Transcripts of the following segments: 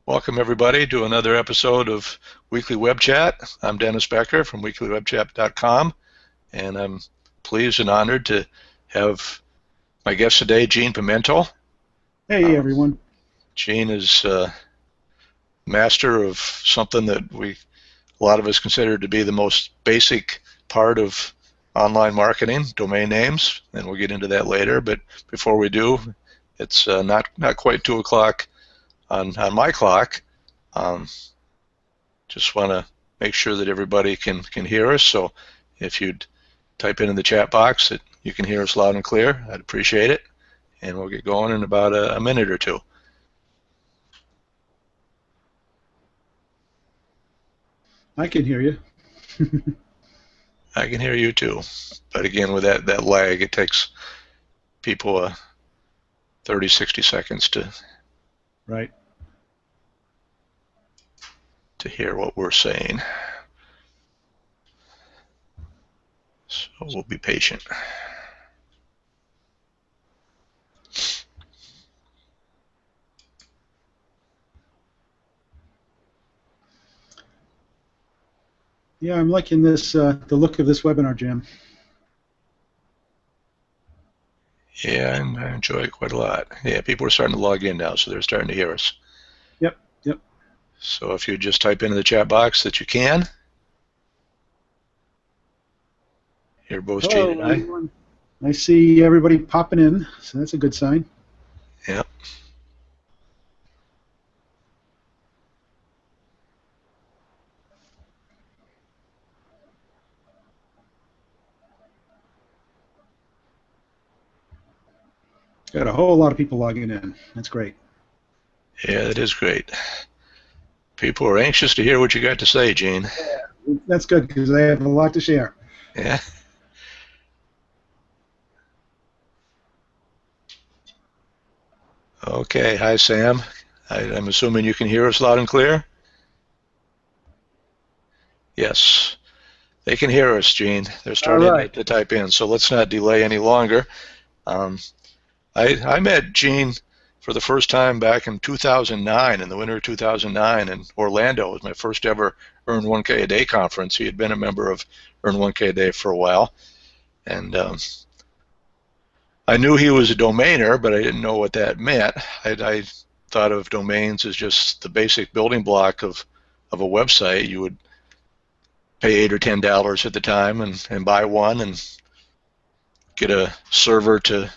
Welcome everybody to another episode of Weekly Web Chat. I'm Dennis Becker from weeklywebchat.com, and I'm pleased and honored to have my guest today, Gene Pimentel. Hey everyone. Gene is master of something that a lot of us consider to be the most basic part of online marketing, domain names, and we'll get into that later. But before we do, it's not quite 2 o'clock on my clock. Just want to make sure that everybody can hear us. So if you'd type in the chat box that you can hear us loud and clear, I'd appreciate it. And we'll get going in about a minute or two. I can hear you. I can hear you too. But again, with that lag, it takes people 30, 60 seconds to hear what we're saying. So we'll be patient. Yeah, I'm liking this, the look of this webinar, Jim. Yeah, and I enjoy it quite a lot. Yeah, people are starting to log in now, so they're starting to hear us. Yep. So if you just type into the chat box that you can. Hear both Hello, Gene and I. everyone. I see everybody popping in, so that's a good sign. Yep. Got a whole lot of people logging in. That's great. Yeah, that is great. People are anxious to hear what you got to say, Gene. Yeah, that's good because I have a lot to share. Yeah. Okay. Hi, Sam. I'm assuming you can hear us loud and clear? Yes. They can hear us, Gene. They're starting to type in, so let's not delay any longer. I met Gene for the first time back in 2009, in the winter of 2009, in Orlando. It was my first ever Earn 1K a Day conference. He had been a member of Earn 1K a Day for a while, and I knew he was a domainer, but I didn't know what that meant. I thought of domains as just the basic building block of a website. You would pay $8 or $10 at the time and buy one and get a server to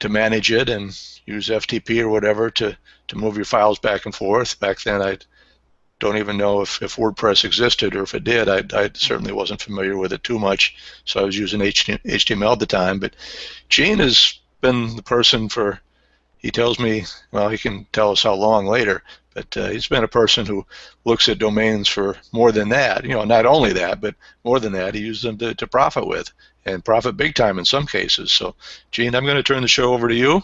manage it and use FTP or whatever to move your files back and forth. Back then, I don't even know if WordPress existed, or if it did. I certainly wasn't familiar with it too much, so I was using HTML at the time. But Gene has been the person for, he tells me, well, he can tell us how long later, but he's been a person who looks at domains for more than that. You know, not only that, but more than that, he uses them to profit with, and profit big time in some cases. So, Gene, I'm going to turn the show over to you,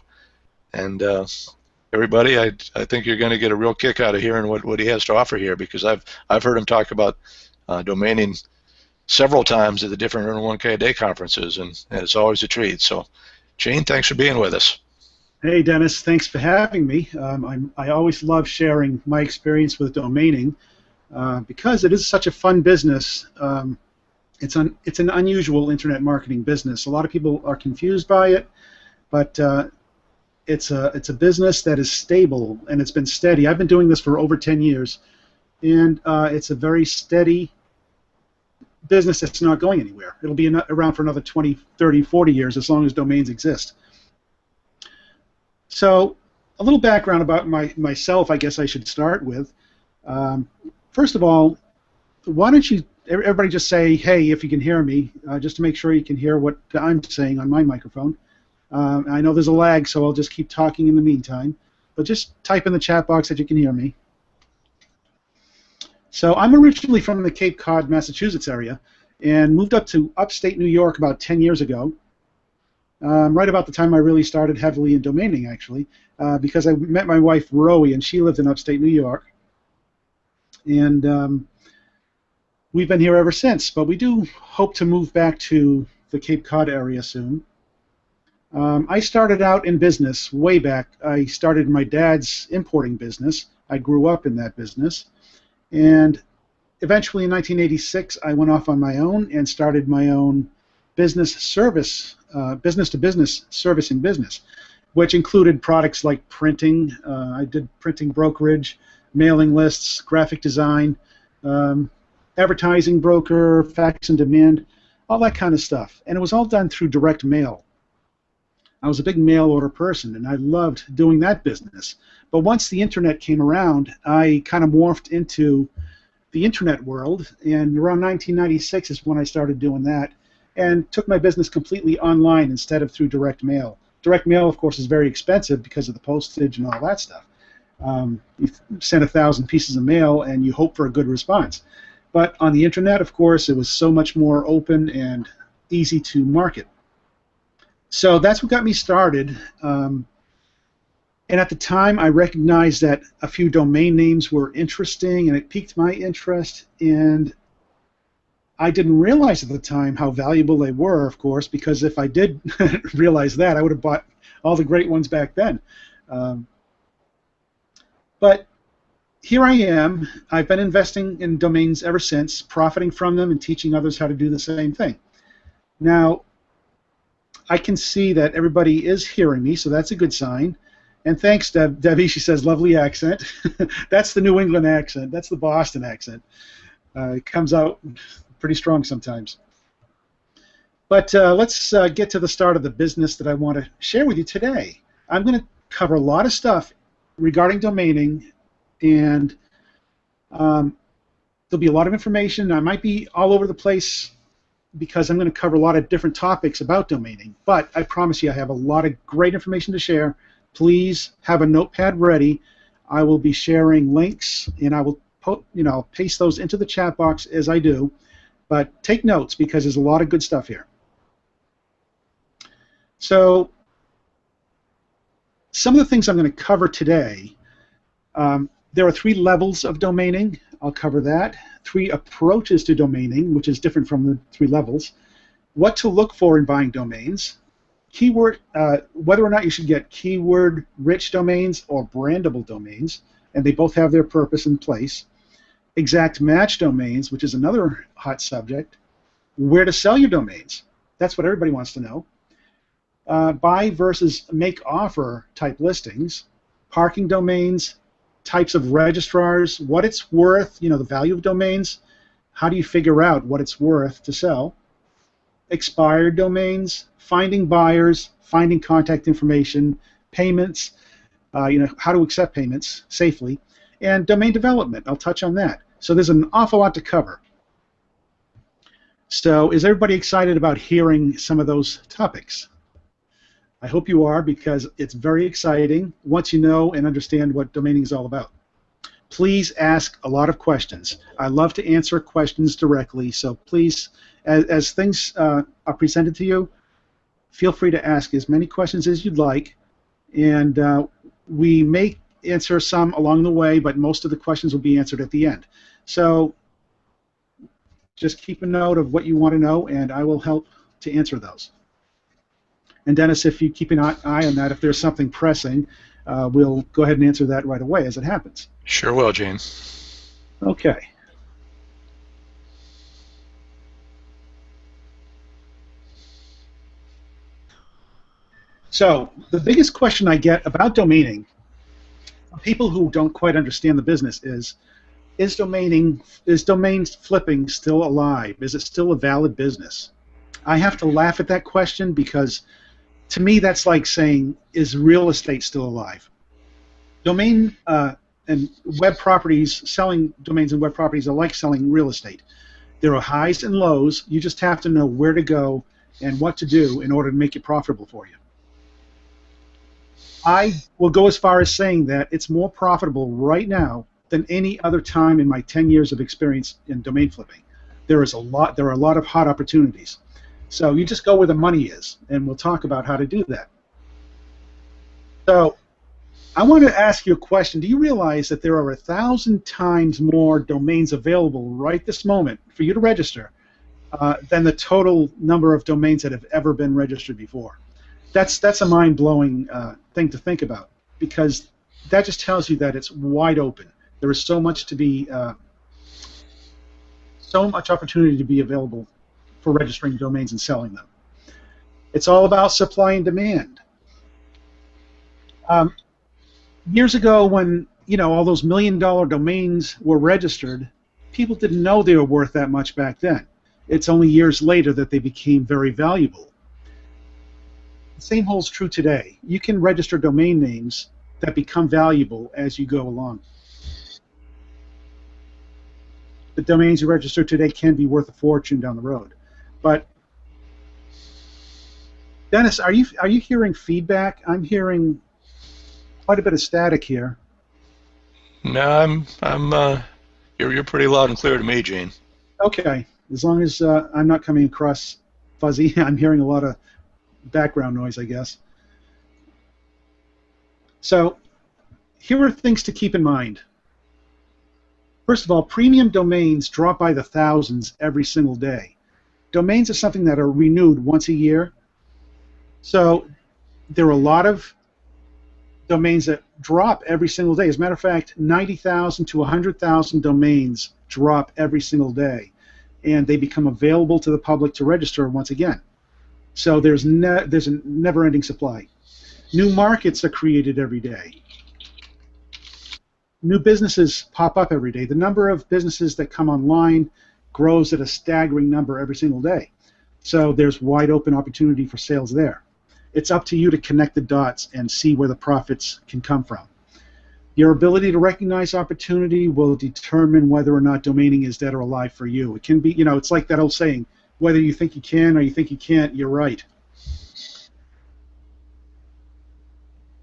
and everybody, I think you're going to get a real kick out of hearing what he has to offer here, because I've heard him talk about domaining several times at the different Earn 1K a Day conferences, and it's always a treat. So, Gene, thanks for being with us. Hey, Dennis, thanks for having me. I always love sharing my experience with domaining because it is such a fun business. It's an unusual internet marketing business. A lot of people are confused by it, but it's a business that is stable, and it's been steady. I've been doing this for over 10 years, and it's a very steady business that's not going anywhere. It'll be around for another 20, 30, 40 years as long as domains exist. So a little background about myself, I guess I should start with. First of all, why don't you everybody just say, hey, if you can hear me, just to make sure you can hear what I'm saying on my microphone. I know there's a lag, so I'll just keep talking in the meantime. But just type in the chat box that you can hear me. So I'm originally from the Cape Cod, Massachusetts area, and moved up to upstate New York about 10 years ago. Right about the time I really started heavily in domaining, actually, because I met my wife, Rowie, and she lived in upstate New York. And we've been here ever since, but we do hope to move back to the Cape Cod area soon. I started out in business way back. I started my dad's importing business. I grew up in that business. And eventually in 1986, I went off on my own and started my own business to business servicing business, which included products like printing. I did printing brokerage, mailing lists, graphic design, advertising broker, fax and demand, all that kind of stuff. And it was all done through direct mail. I was a big mail order person, and I loved doing that business. But once the internet came around, I kind of morphed into the internet world, and around 1996 is when I started doing that, and took my business completely online instead of through direct mail. Direct mail, of course, is very expensive because of the postage and all that stuff. You send 1,000 pieces of mail, and you hope for a good response. But on the internet, of course, it was so much more open and easy to market. So that's what got me started. And at the time, I recognized that a few domain names were interesting, and it piqued my interest. And I didn't realize at the time how valuable they were, of course, because if I did realize that, I would have bought all the great ones back then. But here I am. I've been investing in domains ever since, profiting from them and teaching others how to do the same thing. Now, I can see that everybody is hearing me, so that's a good sign. And thanks, Debbie. She says, lovely accent. That's the New England accent. That's the Boston accent. It comes out pretty strong sometimes. But let's get to the start of the business that I want to share with you today. I'm going to cover a lot of stuff regarding domaining, and there'll be a lot of information. I might be all over the place because I'm going to cover a lot of different topics about domaining, but I promise you I have a lot of great information to share. Please have a notepad ready. I will be sharing links, and I will paste those into the chat box as I do, but take notes because there's a lot of good stuff here. So some of the things I'm going to cover today, there are 3 levels of domaining. I'll cover that. 3 approaches to domaining, which is different from the 3 levels. What to look for in buying domains. Keyword, whether or not you should get keyword-rich domains or brandable domains, and they both have their purpose and place. Exact match domains, which is another hot subject. Where to sell your domains. That's what everybody wants to know. Buy versus make offer type listings. Parking domains. Types of registrars, what it's worth, the value of domains, how do you figure out what it's worth to sell, expired domains, finding buyers, finding contact information, payments, how to accept payments safely, and domain development. I'll touch on that. So there's an awful lot to cover. So is everybody excited about hearing some of those topics? I hope you are, because it's very exciting once you know and understand what domaining is all about. Please ask a lot of questions. I love to answer questions directly, so please, as things are presented to you, feel free to ask as many questions as you'd like, and we may answer some along the way, but most of the questions will be answered at the end. So just keep a note of what you want to know, and I will help to answer those. And Dennis, if you keep an eye on that, if there's something pressing, we'll go ahead and answer that right away as it happens. Sure will, Gene. Okay. So the biggest question I get about domaining, people who don't quite understand the business, is domain flipping still alive? Is it still a valid business? I have to laugh at that question because to me, that's like saying, is real estate still alive? Domain and web properties, selling domains and web properties are like selling real estate. There are highs and lows. You just have to know where to go and what to do in order to make it profitable for you. I will go as far as saying that it's more profitable right now than any other time in my 10 years of experience in domain flipping. There are a lot of hot opportunities. So you just go where the money is, and we'll talk about how to do that. So I want to ask you a question. Do you realize that there are 1,000 times more domains available right this moment for you to register than the total number of domains that have ever been registered before? That's a mind-blowing thing to think about, because that just tells you that it's wide open. There is so much to be, so much opportunity to be available for registering domains and selling them. It's all about supply and demand. Years ago, when all those million-dollar domains were registered, people didn't know they were worth that much back then. It's only years later that they became very valuable. The same holds true today. You can register domain names that become valuable as you go along. The domains you register today can be worth a fortune down the road. But Dennis, are you hearing feedback? I'm hearing quite a bit of static here. No, you're pretty loud and clear to me, Gene. Okay, as long as I'm not coming across fuzzy, I'm hearing a lot of background noise, I guess. So here are things to keep in mind. First of all, premium domains drop by the thousands every single day. Domains are something that are renewed once a year. So there are a lot of domains that drop every single day. As a matter of fact, 90,000 to 100,000 domains drop every single day, and they become available to the public to register once again. So there's a never-ending supply. New markets are created every day. New businesses pop up every day. The number of businesses that come online grows at a staggering number every single day. So there's wide open opportunity for sales there. It's up to you to connect the dots and see where the profits can come from. Your ability to recognize opportunity will determine whether or not domaining is dead or alive for you. It can be, it's like that old saying, whether you think you can or you think you can't, you're right.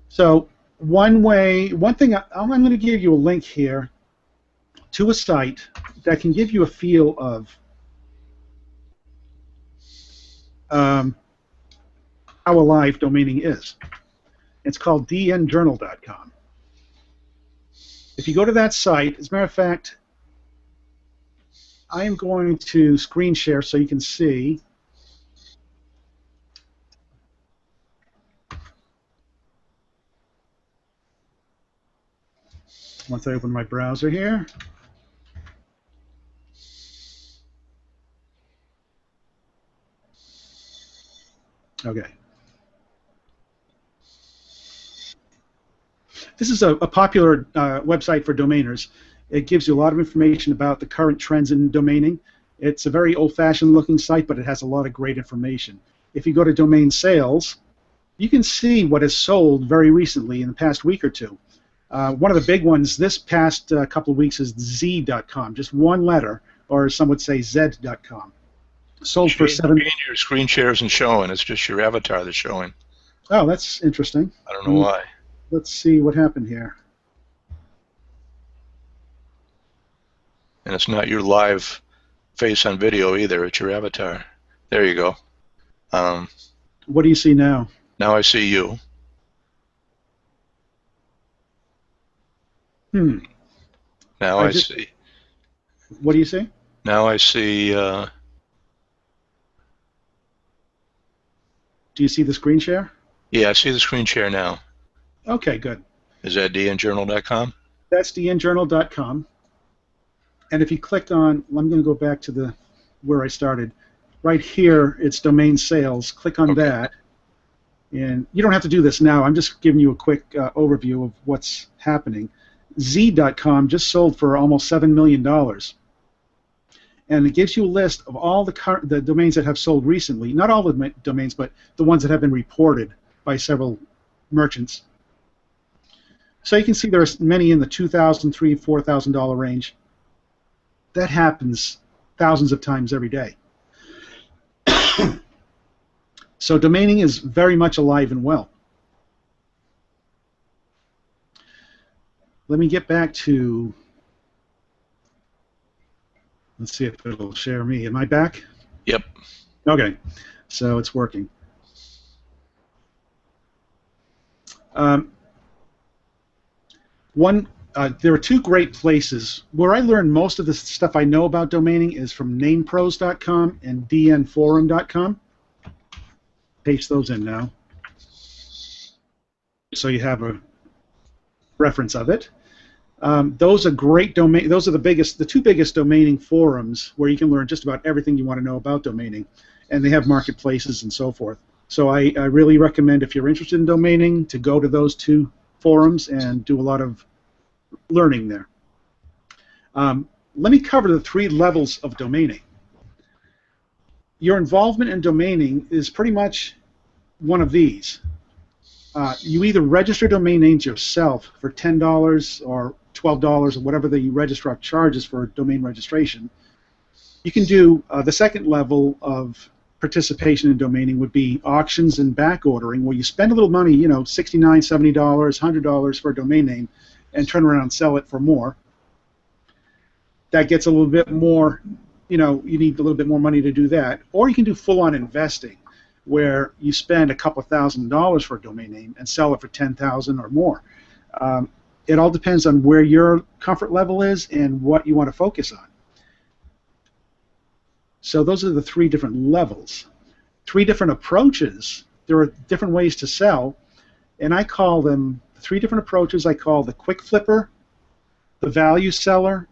So one thing, I'm going to give you a link here to a site that can give you a feel of how alive domaining is. It's called dnjournal.com. If you go to that site, as a matter of fact, I am going to screen share so you can see. Once I open my browser here. Okay. This is a popular website for domainers. It gives you a lot of information about the current trends in domaining. It's a very old-fashioned looking site, but it has a lot of great information. If you go to domain sales, you can see what has sold very recently in the past week or two. One of the big ones this past couple of weeks is z.com, just one letter, or some would say z.com. Sold for your screen share isn't showing. It's just your avatar that's showing. Oh, that's interesting. I don't know why. Let's see what happened here. And it's not your live face on video either. It's your avatar. There you go. What do you see now? Now I see you. Now I see. What do you see? Now I see. Do you see the screen share? Yeah, I see the screen share now. Okay, good. Is that dnjournal.com? That's dnjournal.com. And if you click on, I'm going to go back to where I started. Right here, it's domain sales. Click on that. And you don't have to do this now. I'm just giving you a quick overview of what's happening. Z.com just sold for almost $7 million. And it gives you a list of all the domains that have sold recently. Not all the domains, but the ones that have been reported by several merchants. So you can see there's many in the $2,000, $3,000, $4,000 range. That happens thousands of times every day. So domaining is very much alive and well. Let me get back to, let's see if it'll share me. Am I back? Yep. Okay, so it's working. There are two great places. Where I learned most of the stuff I know about domaining is from namepros.com and dnforum.com. Paste those in now. So you have a reference of it. Those are great domain. Those are the two biggest domaining forums where you can learn just about everything you want to know about domaining, and they have marketplaces and so forth. So I really recommend, if you're interested in domaining, to go to those two forums and do a lot of learning there. Let me cover the 3 levels of domaining. Your involvement in domaining is pretty much one of these. You either register domain names yourself for $10 or $12 or whatever the registrar charges for domain registration. You can do the second level of participation in domaining would be auctions and back ordering, where you spend a little money, you know, $69, $70, $100 for a domain name, and turn around and sell it for more. That gets a little bit more, you know, you need a little bit more money to do that. Or you can do full-on investing, where you spend a couple $1,000s for a domain name and sell it for $10,000 or more. It all depends on where your comfort level is and what you want to focus on. So those are the 3 different levels. 3 different approaches. There are different ways to sell, and I call them, 3 different approaches I call the quick flipper, the value seller,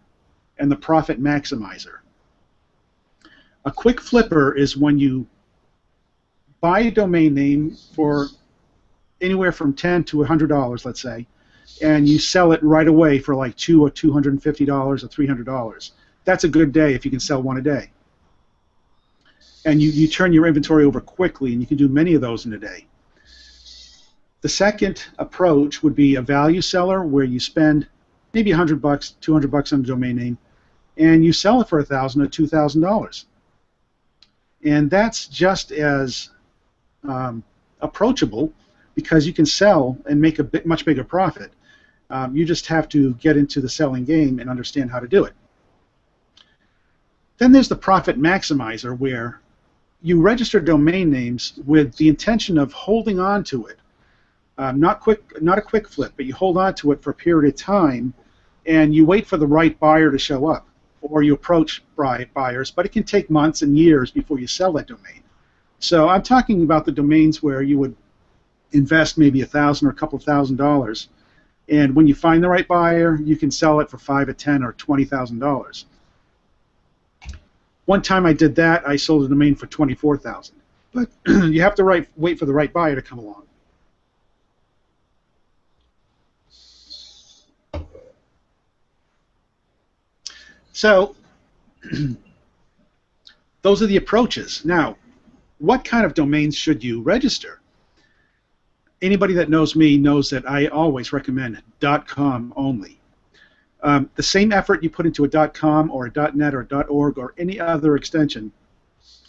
and the profit maximizer. A quick flipper is when you buy a domain name for anywhere from $10 to $100, let's say, and you sell it right away for like $200 or $250 or $300. That's a good day if you can sell one a day. And you turn your inventory over quickly, and you can do many of those in a day. The second approach would be a value seller, where you spend maybe $100, $200 on a domain name, and you sell it for $1,000 or $2,000. And that's just as approachable, because you can sell and make a much bigger profit. You just have to get into the selling game and understand how to do it. Then there's the profit maximizer, where you register domain names with the intention of holding on to it. Not a quick flip, but you hold on to it for a period of time, and you wait for the right buyer to show up, or you approach buyers, but it can take months and years before you sell that domain. So I'm talking about the domains where you would invest maybe $1,000 or a couple of $1,000, and when you find the right buyer, you can sell it for $5,000 or $10,000 or $20,000. One time I did that, I sold a domain for $24,000. But you have to wait for the right buyer to come along. So those are the approaches. Now, what kind of domains should you register? Anybody that knows me knows that I always recommend .com only. The same effort you put into a .com or a .net or a .org or any other extension,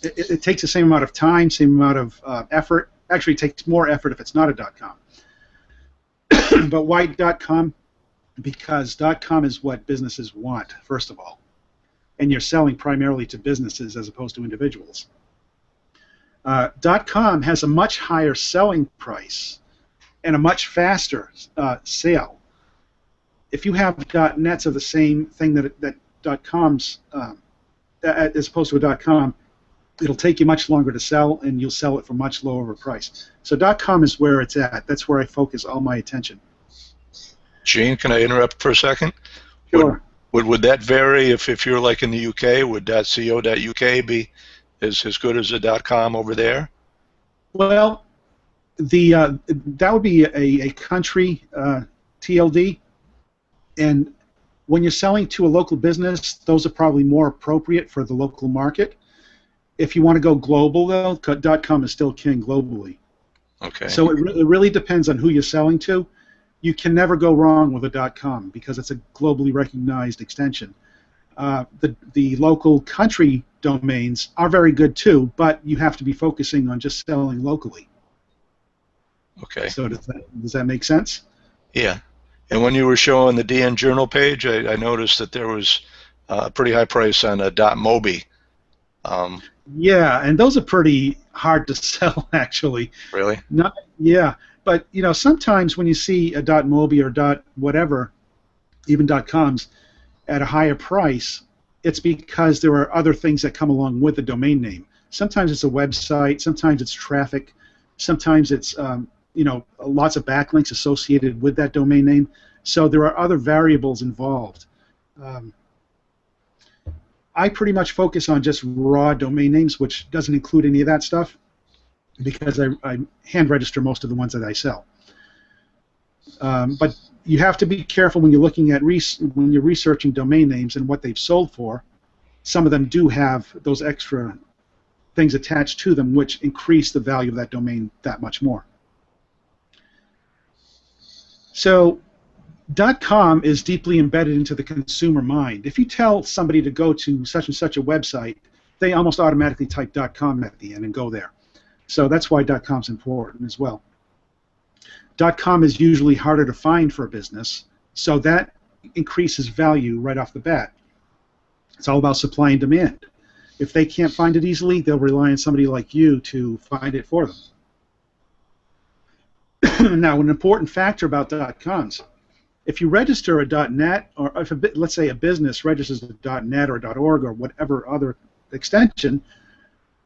it takes the same amount of time, same amount of effort. Actually, it takes more effort if it's not a .com. But why .com? Because .com is what businesses want, first of all. And you're selling primarily to businesses as opposed to individuals. .com has a much higher selling price and a much faster sale. If you have .nets of the same thing that .coms, as opposed to a .com, it'll take you much longer to sell, and you'll sell it for much lower of a price. So .com is where it's at. That's where I focus all my attention. Gene, can I interrupt for a second? Sure. Would that vary if you're like in the UK? Would .co.uk be as good as a .com over there? Well, that would be a country TLD, and when you're selling to a local business, those are probably more appropriate for the local market. If you want to go global, though, .com is still king globally. Okay. So it really depends on who you're selling to. You can never go wrong with a .com because it's a globally recognized extension. The local country domains are very good too, but you have to be focusing on just selling locally. Okay. So does that make sense? Yeah. And when you were showing the DN Journal page, I noticed that there was a pretty high price on a .mobi. Yeah, and those are pretty hard to sell, actually. Really? Yeah, but you know, sometimes when you see a .mobi or .whatever, even .coms, at a higher price, it's because there are other things that come along with the domain name. Sometimes it's a website, sometimes it's traffic, sometimes it's you know, lots of backlinks associated with that domain name. So there are other variables involved. I pretty much focus on just raw domain names, which doesn't include any of that stuff, because I hand register most of the ones that I sell. But you have to be careful when you're looking at when you're researching domain names and what they've sold for. Some of them do have those extra things attached to them, which increase the value of that domain that much more. So .com is deeply embedded into the consumer mind. If you tell somebody to go to such and such a website, they almost automatically type .com at the end and go there. So that's why .com is important as well. .com is usually harder to find for a business, so that increases value right off the bat. It's all about supply and demand. If they can't find it easily, they'll rely on somebody like you to find it for them. Now, an important factor about .coms, if you register a .net, or if let's say a business registers a .net or .org or whatever other extension,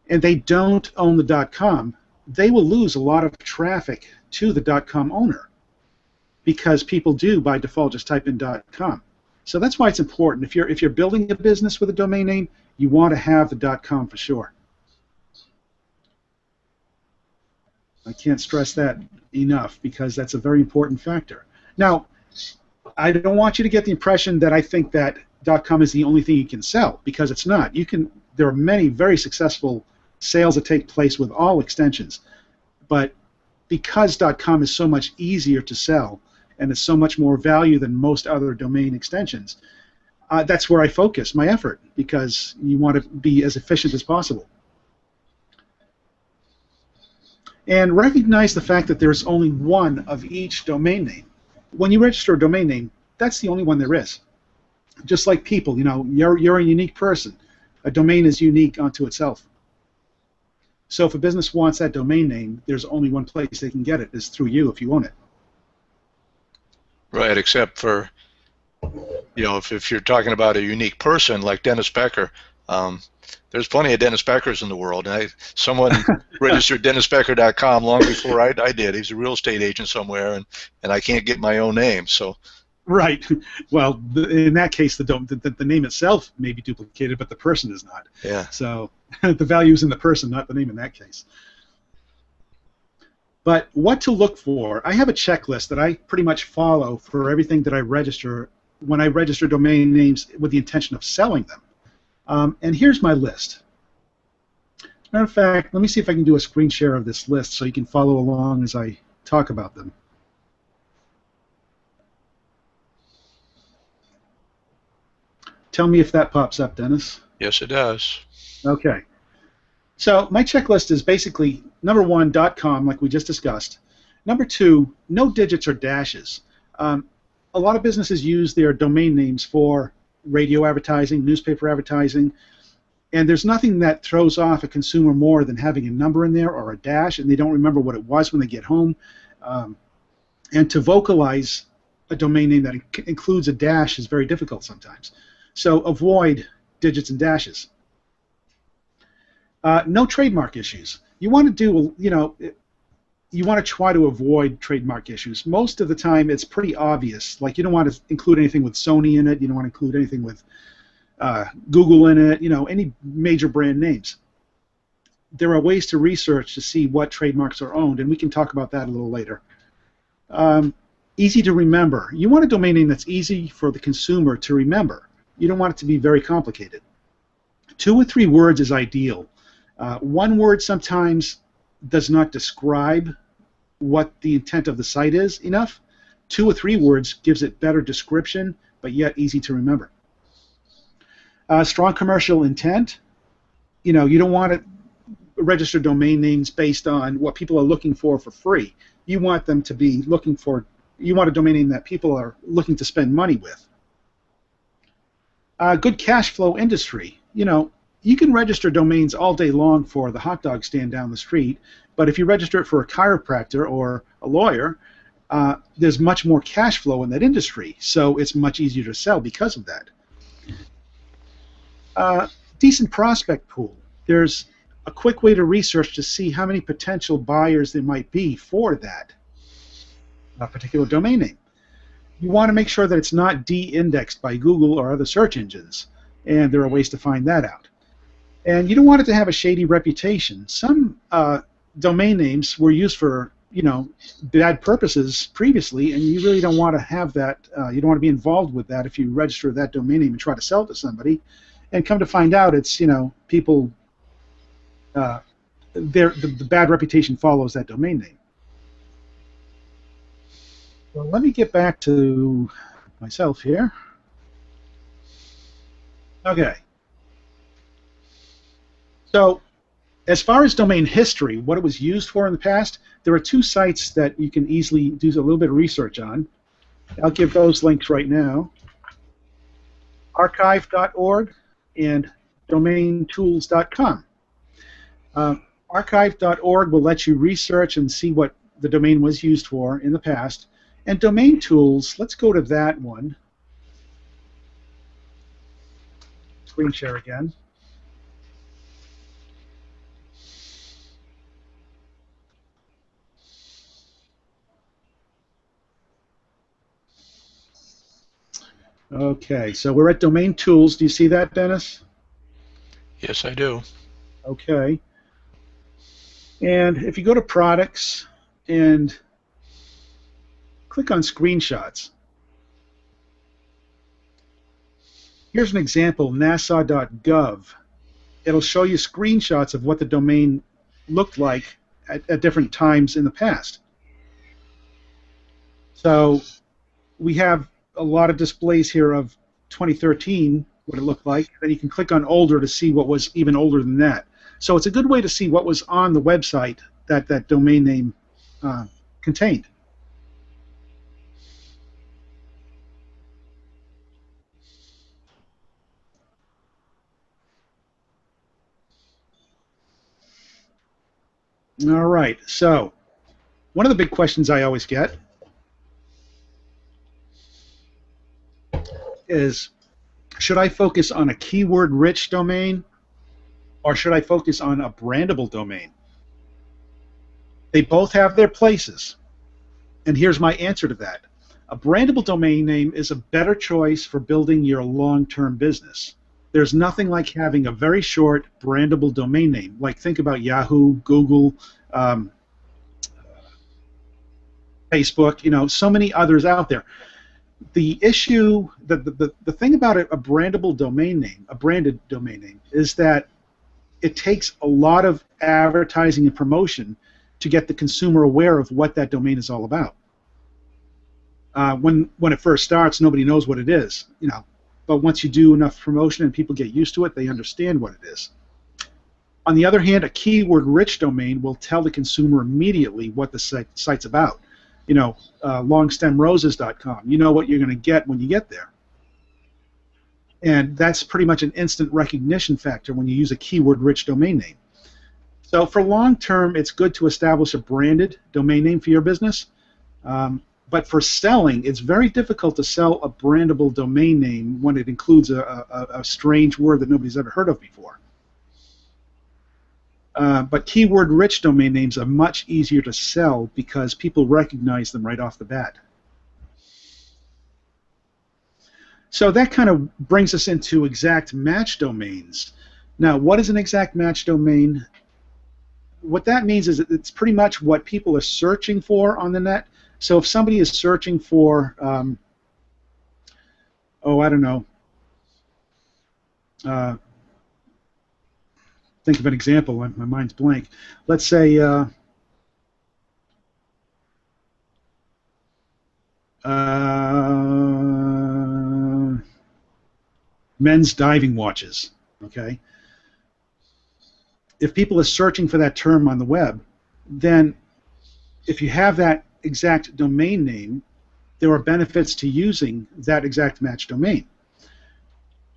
and they don't own the .com, they will lose a lot of traffic to the .com owner, because people do by default just type in .com. So that's why it's important. If you're building a business with a domain name, you want to have the .com for sure. I can't stress that enough, because that's a very important factor. Now, I don't want you to get the impression that I think that .com is the only thing you can sell, because it's not. There are many very successful sales that take place with all extensions, but because .com is so much easier to sell and it's so much more value than most other domain extensions, that's where I focus my effort, because you want to be as efficient as possible. And recognize the fact that there's only one of each domain name. When you register a domain name, that's the only one there is. Just like people, you're a unique person. A domain is unique unto itself. So if a business wants that domain name, there's only one place they can get it, is through you if you own it. Right, except for, if you're talking about a unique person like Dennis Becker, there's plenty of Dennis Beckers in the world, and someone registered DennisBecker.com long before I did. He's a real estate agent somewhere, and I can't get my own name. So, right. Well, in that case, the name itself may be duplicated, but the person is not. Yeah. So the value is in the person, not the name in that case. But what to look for? I have a checklist that I pretty much follow for everything that I register when I register domain names with the intention of selling them. And here's my list. As a matter of fact, let me see if I can do a screen share of this list so you can follow along as I talk about them. Tell me if that pops up, Dennis. Yes, it does. Okay. So my checklist is basically, number one, .com, like we just discussed. Number two, no digits or dashes. A lot of businesses use their domain names for radio advertising, newspaper advertising, and there's nothing that throws off a consumer more than having a number in there or a dash, and they don't remember what it was when they get home. And to vocalize a domain name that includes a dash is very difficult sometimes. So avoid digits and dashes. No trademark issues. You want to do, you want to try to avoid trademark issues. Most of the time, it's pretty obvious. Like, you don't want to include anything with Sony in it. You don't want to include anything with Google in it. Any major brand names. There are ways to research to see what trademarks are owned, and we can talk about that a little later. Easy to remember. You want a domain name that's easy for the consumer to remember. You don't want it to be very complicated. 2 or 3 words is ideal. One word sometimes does not describe what the intent of the site is enough. 2 or 3 words gives it better description, but yet easy to remember. Strong commercial intent. You don't want to register domain names based on what people are looking for free. You want them to be looking for, you want a domain name that people are looking to spend money with. Good cash flow industry. You can register domains all day long for the hot dog stand down the street, but if you register it for a chiropractor or a lawyer, there's much more cash flow in that industry, so it's much easier to sell because of that. Decent prospect pool. There's a quick way to research to see how many potential buyers there might be for that particular domain name. you want to make sure that it's not de-indexed by Google or other search engines, and there are ways to find that out. And you don't want it to have a shady reputation. Some domain names were used for, bad purposes previously, and you really don't want to have that. You don't want to be involved with that if you register that domain name and try to sell it to somebody, and come to find out it's, people. The bad reputation follows that domain name. Well, let me get back to myself here. Okay. So, as far as domain history, what it was used for in the past, there are two sites that you can easily do a little bit of research on. I'll give those links right now. Archive.org and domaintools.com. Archive.org will let you research and see what the domain was used for in the past. And Domain Tools, let's go to that one. Screen share again. Okay, so we're at Domain Tools. Do you see that, Dennis? Yes, I do. Okay. And if you go to Products and click on Screenshots, here's an example, nasa.gov. It'll show you screenshots of what the domain looked like at different times in the past. So we have a lot of displays here of 2013, what it looked like. Then you can click on older to see what was even older than that. So it's a good way to see what was on the website that that domain name contained. All right, so one of the big questions I always get is, should I focus on a keyword-rich domain or should I focus on a brandable domain? They both have their places, and here's my answer to that. A brandable domain name is a better choice for building your long-term business. There's nothing like having a very short brandable domain name. Like, think about Yahoo, Google, Facebook, so many others out there. The issue, the thing about a brandable domain name, a branded domain name, is that it takes a lot of advertising and promotion to get the consumer aware of what that domain is all about. When it first starts, nobody knows what it is, but once you do enough promotion and people get used to it, they understand what it is. On the other hand, a keyword-rich domain will tell the consumer immediately what the site's about. Longstemroses.com. You know what you're going to get when you get there. And that's pretty much an instant recognition factor when you use a keyword-rich domain name. So for long term, it's good to establish a branded domain name for your business. But for selling, it's very difficult to sell a brandable domain name when it includes a strange word that nobody's ever heard of before. But keyword-rich domain names are much easier to sell because people recognize them right off the bat. So that kind of brings us into exact match domains. Now, what is an exact match domain? What that means is that it's pretty much what people are searching for on the net. So if somebody is searching for, I don't know, think of an example. My mind's blank. Let's say men's diving watches. Okay. If people are searching for that term on the web, then if you have that exact domain name, there are benefits to using that exact match domain.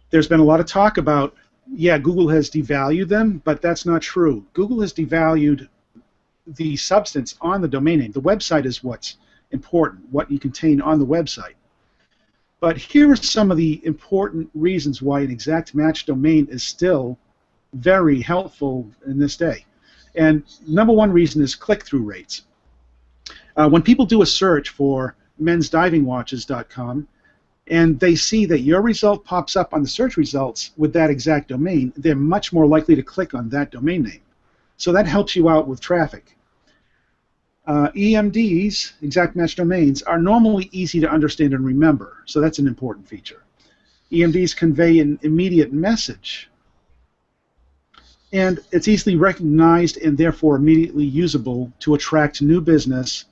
There's been a lot of talk about, yeah, Google has devalued them, but that's not true. Google has devalued the substance on the domain name. The website is what's important, what you contain on the website. But here are some of the important reasons why an exact match domain is still very helpful in this day. And number one reason is click-through rates. When people do a search for mensdivingwatches.com, and they see that your result pops up on the search results with that exact domain, they're much more likely to click on that domain name. So that helps you out with traffic. EMDs, exact match domains, are normally easy to understand and remember, so that's an important feature. EMDs convey an immediate message, and it's easily recognized and therefore immediately usable to attract new business.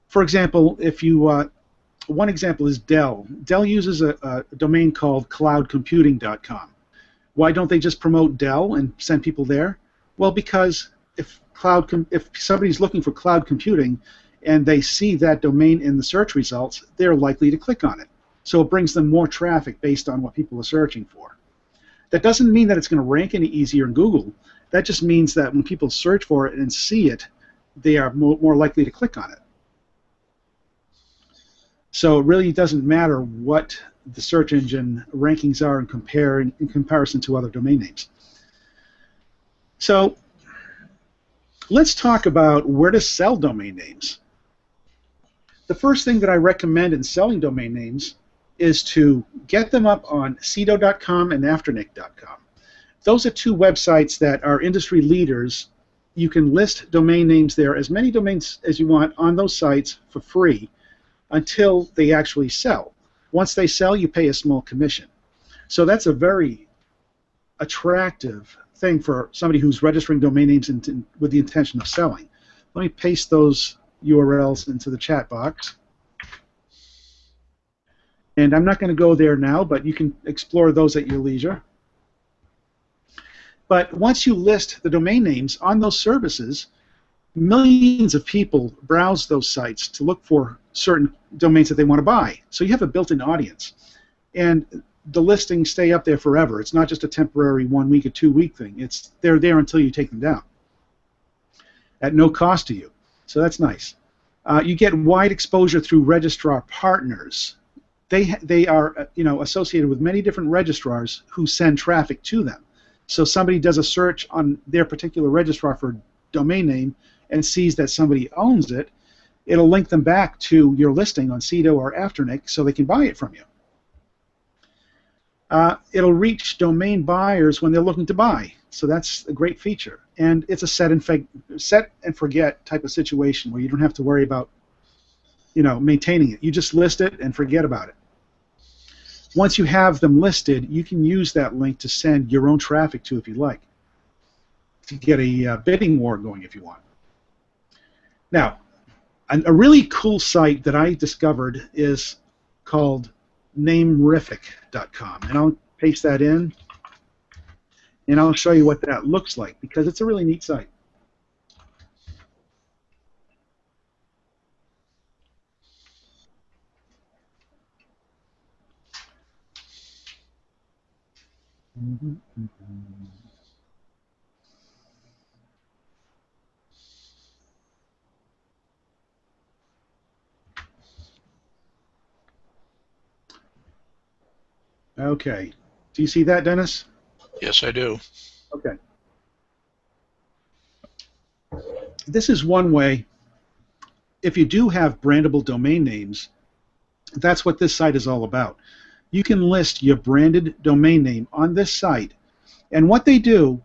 For example, if you one example is Dell. Dell uses a domain called cloudcomputing.com. Why don't they just promote Dell and send people there? Well, because if somebody's looking for cloud computing and they see that domain in the search results, they're likely to click on it. So it brings them more traffic based on what people are searching for. That doesn't mean that it's going to rank any easier in Google. That just means that when people search for it and see it, they are more likely to click on it. So it really doesn't matter what the search engine rankings are in comparison to other domain names. So let's talk about where to sell domain names. The first thing that I recommend in selling domain names is to get them up on Cedo.com and Afternic.com. Those are two websites that are industry leaders. You can list domain names there, as many domains as you want, on those sites for free until they actually sell. Once they sell, you pay a small commission. So that's a very attractive thing for somebody who's registering domain names with the intention of selling. Let me paste those URLs into the chat box. And I'm not going to go there now, but you can explore those at your leisure. But once you list the domain names on those services, millions of people browse those sites to look for certain domains that they want to buy. So you have a built-in audience. And the listings stay up there forever. It's not just a temporary 1 week or 2 week thing. They're there until you take them down at no cost to you. So that's nice. You get wide exposure through registrar partners. They are associated with many different registrars who send traffic to them. So somebody does a search on their particular registrar for a domain name and sees that somebody owns it, it'll link them back to your listing on Cedo or Afternic so they can buy it from you. It'll reach domain buyers when they're looking to buy, so that's a great feature. And it's a set and forget type of situation where you don't have to worry about maintaining it. You just list it and forget about it. Once you have them listed, you can use that link to send your own traffic to if you like, to get a bidding war going if you want. Now, a really cool site that I discovered is called Namerificcom, and I'll paste that in, and I'll show you what that looks like because it's a really neat site. Okay. Do you see that, Dennis? Yes, I do. Okay. This is one way. If you do have brandable domain names, that's what this site is all about. You can list your branded domain name on this site, and what they do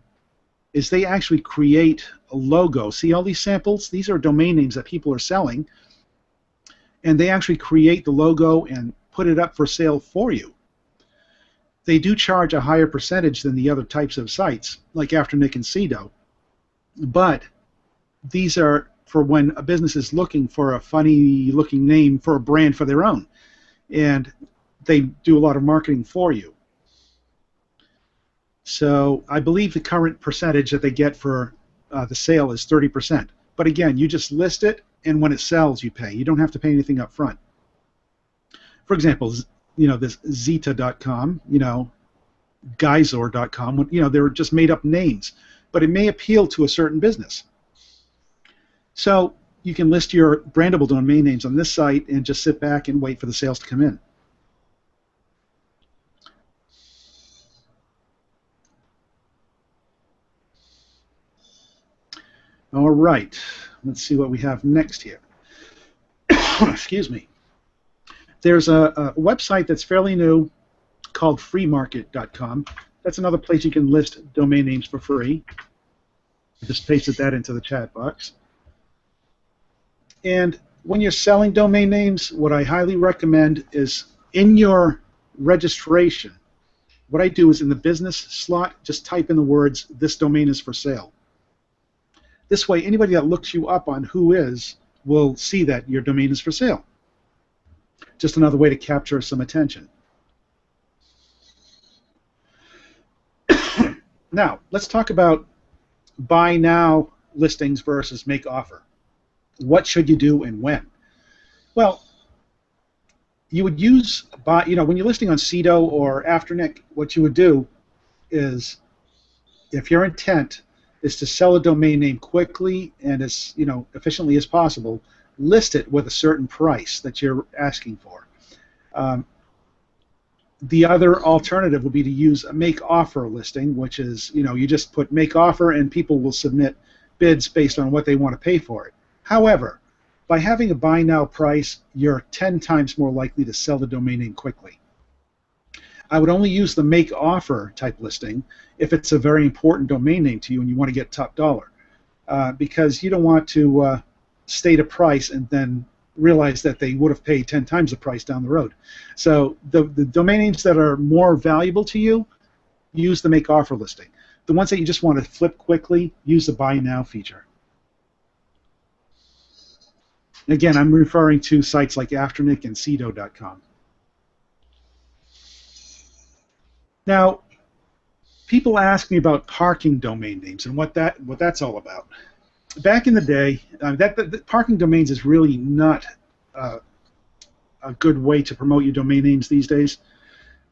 is they actually create a logo. See all these samples? These are domain names that people are selling, and they actually create the logo and put it up for sale for you. They do charge a higher percentage than the other types of sites, like Afternic and Cedo, but these are for when a business is looking for a funny-looking name for a brand for their own, and they do a lot of marketing for you. So I believe the current percentage that they get for the sale is 30%. But again, you just list it, and when it sells, you pay. You don't have to pay anything up front. For example, this Zeta.com, Geysor.com, they're just made-up names, but it may appeal to a certain business. So you can list your brandable domain names on this site and just sit back and wait for the sales to come in. All right, let's see what we have next here. Excuse me. There's a website that's fairly new called freemarket.com. That's another place you can list domain names for free. I just pasted that into the chat box. And when you're selling domain names, what I highly recommend is in your registration, what I do is in the business slot, just type in the words, "This domain is for sale." This way, anybody that looks you up on Whois will see that your domain is for sale. Just another way to capture some attention. Now, let's talk about buy now listings versus make offer. What should you do and when? Well, you would use, when you're listing on Cedo or Afternic, what you would do is, if your intent is to sell a domain name quickly and as efficiently as possible, list it with a certain price that you're asking for. The other alternative would be to use a make offer listing, which is, you just put make offer and people will submit bids based on what they want to pay for it. However, by having a buy now price, you're 10 times more likely to sell the domain name quickly. I would only use the make offer type listing if it's a very important domain name to you and you want to get top dollar, because you don't want to state a price and then realize that they would have paid 10 times the price down the road. So the domain names that are more valuable to you, use the make offer listing. The ones that you just want to flip quickly, use the buy now feature. Again, I'm referring to sites like Afternic and Cedo.com. Now, people ask me about parking domain names and what that's all about. Back in the day, the parking domains is really not a good way to promote your domain names these days.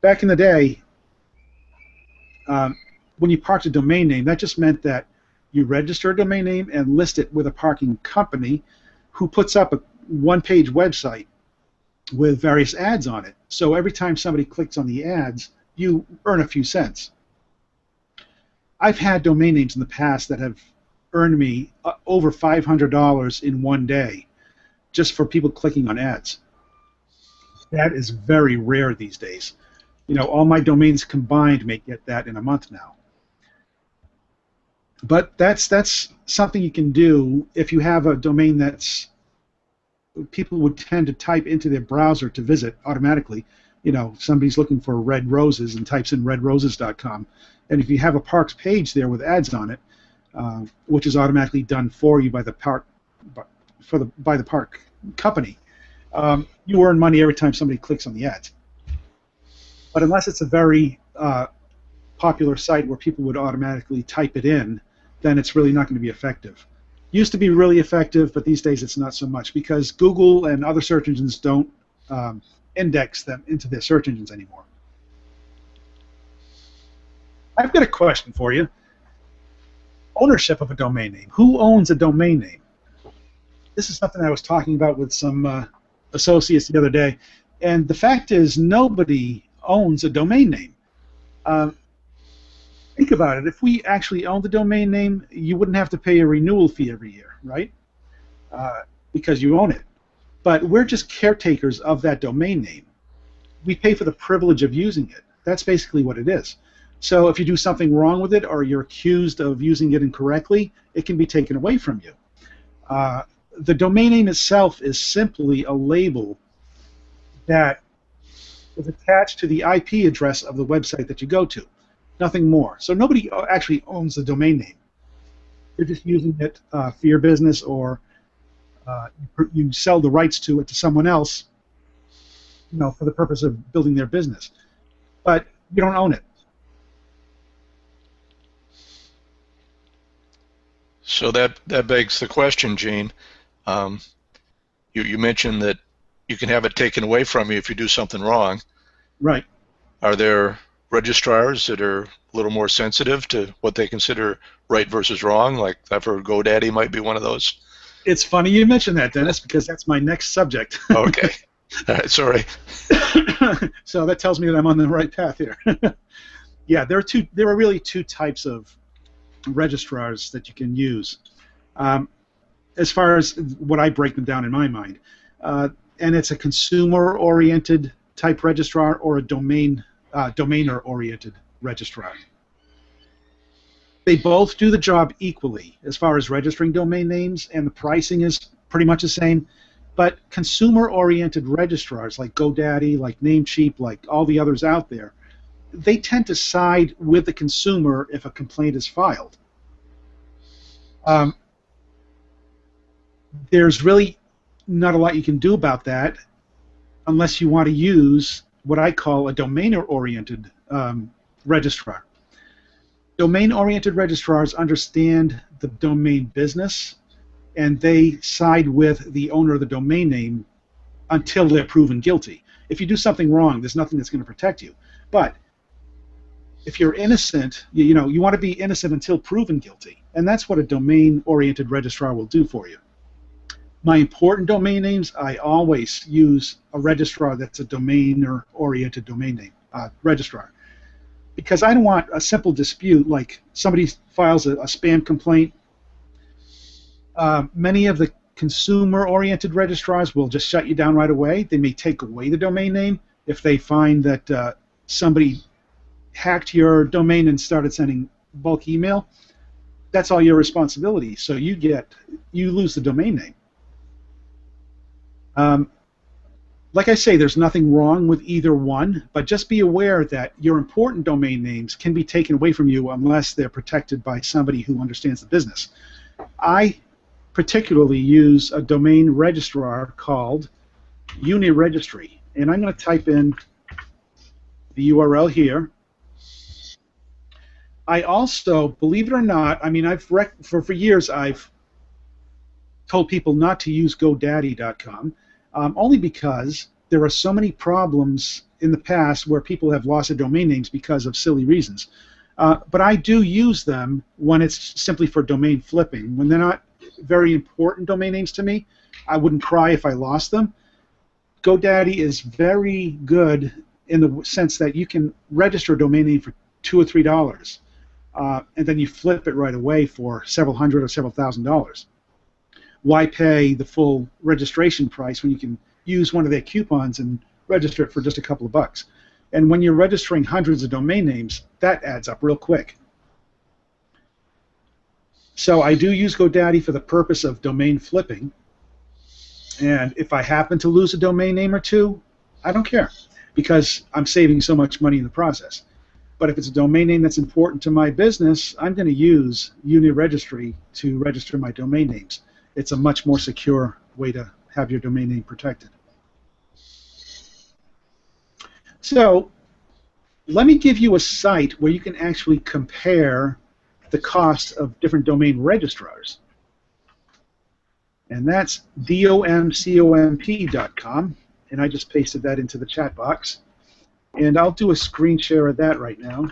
Back in the day, when you parked a domain name, that just meant that you register a domain name and list it with a parking company who puts up a one-page website with various ads on it. So every time somebody clicks on the ads, you earn a few cents. I've had domain names in the past that have earned me over $500 in one day just for people clicking on ads. That is very rare these days. All my domains combined may get that in a month now. But that's something you can do if you have a domain that's people would tend to type into their browser to visit automatically. Somebody's looking for red roses and types in redroses.com, and if you have a parks page there with ads on it, which is automatically done for you by the park company, you earn money every time somebody clicks on the ads. But unless it's a very popular site where people would automatically type it in, then it's really not going to be effective. Used to be really effective, but these days it's not so much because Google and other search engines don't index them into their search engines anymore. I've got a question for you. Ownership of a domain name. Who owns a domain name? This is something I was talking about with some associates the other day, and the fact is nobody owns a domain name. Think about it. If we actually owned the domain name, you wouldn't have to pay a renewal fee every year, right? Because you own it. But we're just caretakers of that domain name. We pay for the privilege of using it. That's basically what it is. So if you do something wrong with it or you're accused of using it incorrectly, it can be taken away from you. The domain name itself is simply a label that is attached to the IP address of the website that you go to. Nothing more. So nobody actually owns the domain name. You're just using it for your business, or you sell the rights to it to someone else, for the purpose of building their business. But you don't own it. So that begs the question, Gene. You mentioned that you can have it taken away from you if you do something wrong. Right. Are there registrars that are a little more sensitive to what they consider right versus wrong? Like I've heard GoDaddy might be one of those. It's funny you mentioned that, Dennis, because that's my next subject. Okay. All right, sorry. So that tells me that I'm on the right path here. Yeah, there are really two types of registrars that you can use. As far as what I break them down in my mind, and it's a consumer-oriented type registrar or a domainer-oriented registrar. They both do the job equally as far as registering domain names, and the pricing is pretty much the same. But consumer-oriented registrars like GoDaddy, like Namecheap, like all the others out there, they tend to side with the consumer if a complaint is filed. There's really not a lot you can do about that unless you want to use what I call a domainer-oriented registrar. Domain-oriented registrars understand the domain business, and they side with the owner of the domain name until they're proven guilty. If you do something wrong, there's nothing that's going to protect you. But if you're innocent, you want to be innocent until proven guilty, and that's what a domain-oriented registrar will do for you. My important domain names, I always use a registrar that's a domainer-oriented domain name registrar, because I don't want a simple dispute like somebody files a spam complaint. Many of the consumer-oriented registrars will just shut you down right away. They may take away the domain name if they find that somebody hacked your domain and started sending bulk email. That's all your responsibility. So you lose the domain name. Like I say, there's nothing wrong with either one, but just be aware that your important domain names can be taken away from you unless they're protected by somebody who understands the business. I particularly use a domain registrar called Uni Registry, and I'm going to type in the URL here. I also, believe it or not, I mean, for years I've told people not to use GoDaddy.com. Only because there are so many problems in the past where people have lost their domain names because of silly reasons. But I do use them when it's simply for domain flipping. When they're not very important domain names to me, I wouldn't cry if I lost them. GoDaddy is very good in the sense that you can register a domain name for $2 or $3, and then you flip it right away for several hundred or several $1,000s. Why pay the full registration price when you can use one of their coupons and register it for just a couple of bucks? And when you're registering hundreds of domain names, that adds up real quick. So I do use GoDaddy for the purpose of domain flipping, and if I happen to lose a domain name or two, I don't care, because I'm saving so much money in the process. But if it's a domain name that's important to my business, I'm going to use Uni Registry to register my domain names. It's a much more secure way to have your domain name protected. So let me give you a site where you can actually compare the cost of different domain registrars. And that's domcomp.com, and I just pasted that into the chat box. And I'll do a screen share of that right now.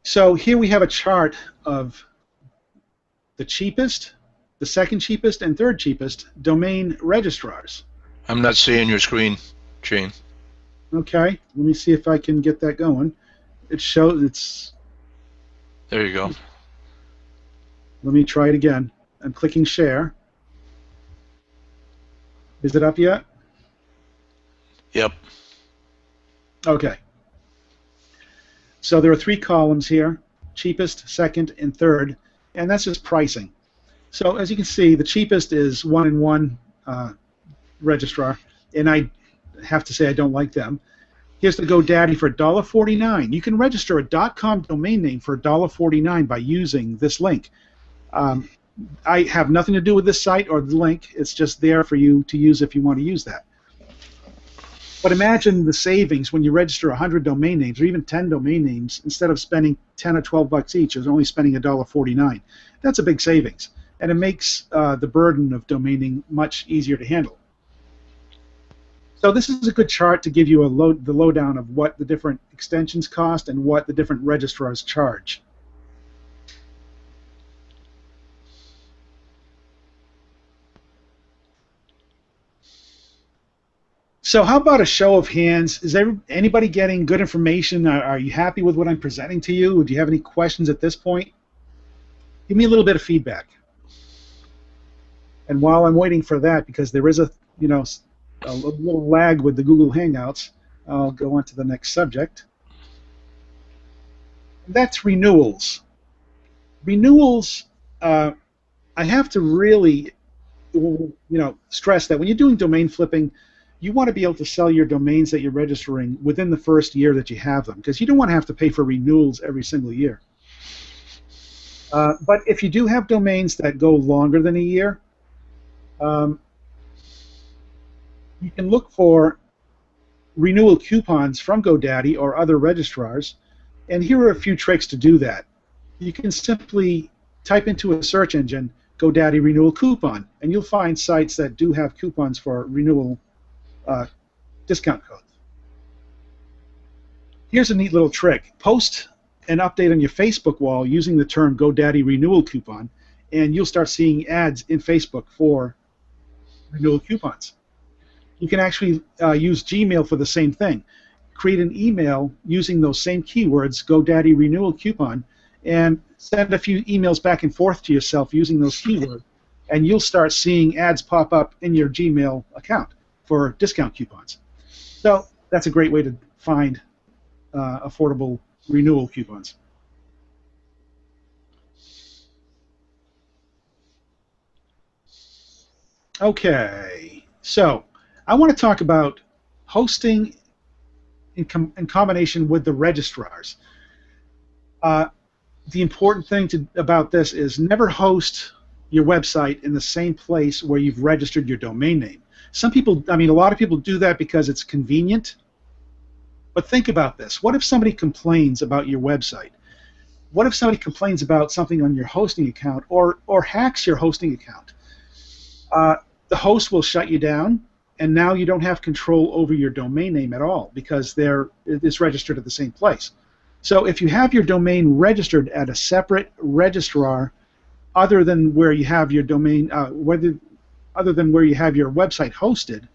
So here we have a chart of the cheapest, the second cheapest, and third cheapest domain registrars. I'm not seeing your screen, Gene. Okay, let me see if I can get that going. It shows it's... There you go. Let me try it again. I'm clicking share. Is it up yet? Yep. Okay. So there are 3 columns here, cheapest, second, and third, and that's just pricing. So as you can see, the cheapest is 1-in-1 registrar, and I have to say I don't like them. Here's the GoDaddy for $1.49. You can register a .com domain name for $1.49 by using this link. I have nothing to do with this site or the link. It's just there for you to use if you want to use that. But imagine the savings when you register 100 domain names or even 10 domain names. Instead of spending 10 or 12 bucks each, you're only spending $1.49. That's a big savings, and it makes the burden of domaining much easier to handle. So this is a good chart to give you the lowdown of what the different extensions cost and what the different registrars charge. So how about a show of hands? Is anybody getting good information? Are you happy with what I'm presenting to you? Do you have any questions at this point? Give me a little bit of feedback. And while I'm waiting for that, because there is a little lag with the Google Hangouts, I'll go on to the next subject. And that's renewals. Renewals, I have to really stress that when you're doing domain flipping, you want to be able to sell your domains that you're registering within the first year that you have them, because you don't want to have to pay for renewals every single year. But if you do have domains that go longer than a year, you can look for renewal coupons from GoDaddy or other registrars, and here are a few tricks to do that. You can simply type into a search engine GoDaddy renewal coupon, and you'll find sites that do have coupons for renewal discount codes. Here's a neat little trick. Post an update on your Facebook wall using the term GoDaddy renewal coupon, and you'll start seeing ads in Facebook for renewal coupons. You can actually use Gmail for the same thing. Create an email using those same keywords, GoDaddy renewal coupon, and send a few emails back and forth to yourself using those keywords, and you'll start seeing ads pop up in your Gmail account for discount coupons. So that's a great way to find affordable renewal coupons. Okay, so I want to talk about hosting in combination with the registrars. The important thing about this is never host your website in the same place where you've registered your domain name. Some people, a lot of people do that because it's convenient. But think about this. What if somebody complains about your website? What if somebody complains about something on your hosting account or hacks your hosting account? The host will shut you down, and now you don't have control over your domain name at all because it's registered at the same place. So if you have your domain registered at a separate registrar other than where you have your domain, other than where you have your website hosted,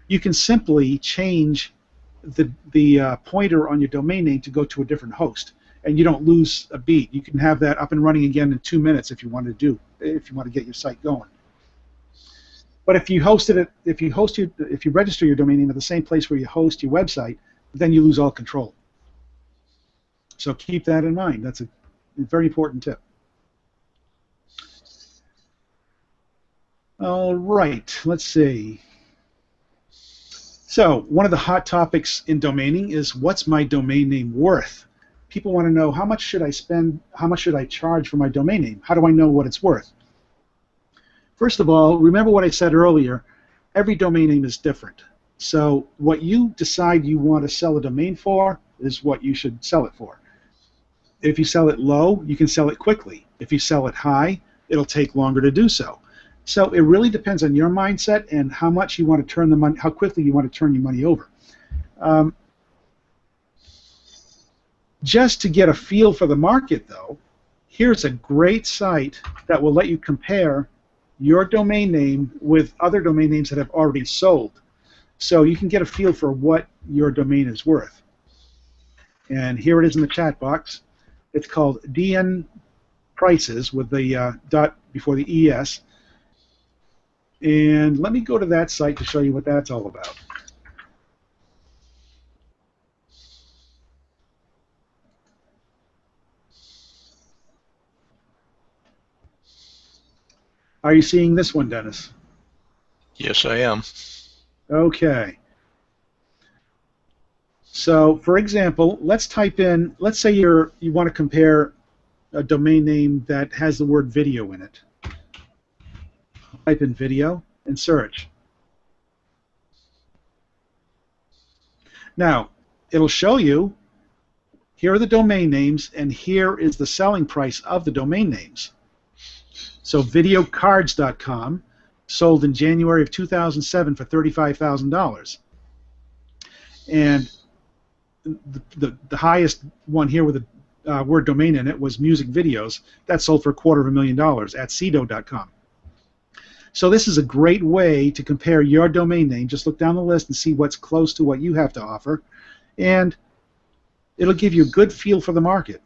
you can simply change the pointer on your domain name to go to a different host, and you don't lose a beat. You can have that up and running again in 2 minutes if you want to get your site going. But if you register your domain name at the same place where you host your website, then you lose all control. So keep that in mind. That's a very important tip. All right, let's see. So one of the hot topics in domaining is, what's my domain name worth? People want to know, how much should I spend, how much should I charge for my domain name? How do I know what it's worth? First of all, remember what I said earlier, every domain name is different. So what you decide you want to sell a domain for is what you should sell it for. If you sell it low, you can sell it quickly. If you sell it high, it'll take longer to do so. So it really depends on your mindset and how much you want to turn the money, how quickly you want to turn your money over. Just to get a feel for the market, though, here's a great site that will let you compare your domain name with other domain names that have already sold. So you can get a feel for what your domain is worth. And here it is in the chat box. It's called DN Prices with the dot before the ES. And let me go to that site to show you what that's all about. Are you seeing this one, Dennis? Yes, I am. Okay. So, for example, let's type in, let's say you want to compare a domain name that has the word video in it. Type in video and search. Now, it'll show you, here are the domain names, and here is the selling price of the domain names. So videocards.com sold in January of 2007 for $35,000. And the highest one here with the word domain in it was music videos. That sold for $250,000 at cedo.com. So this is a great way to compare your domain name. Just look down the list and see what's close to what you have to offer, and it'll give you a good feel for the market.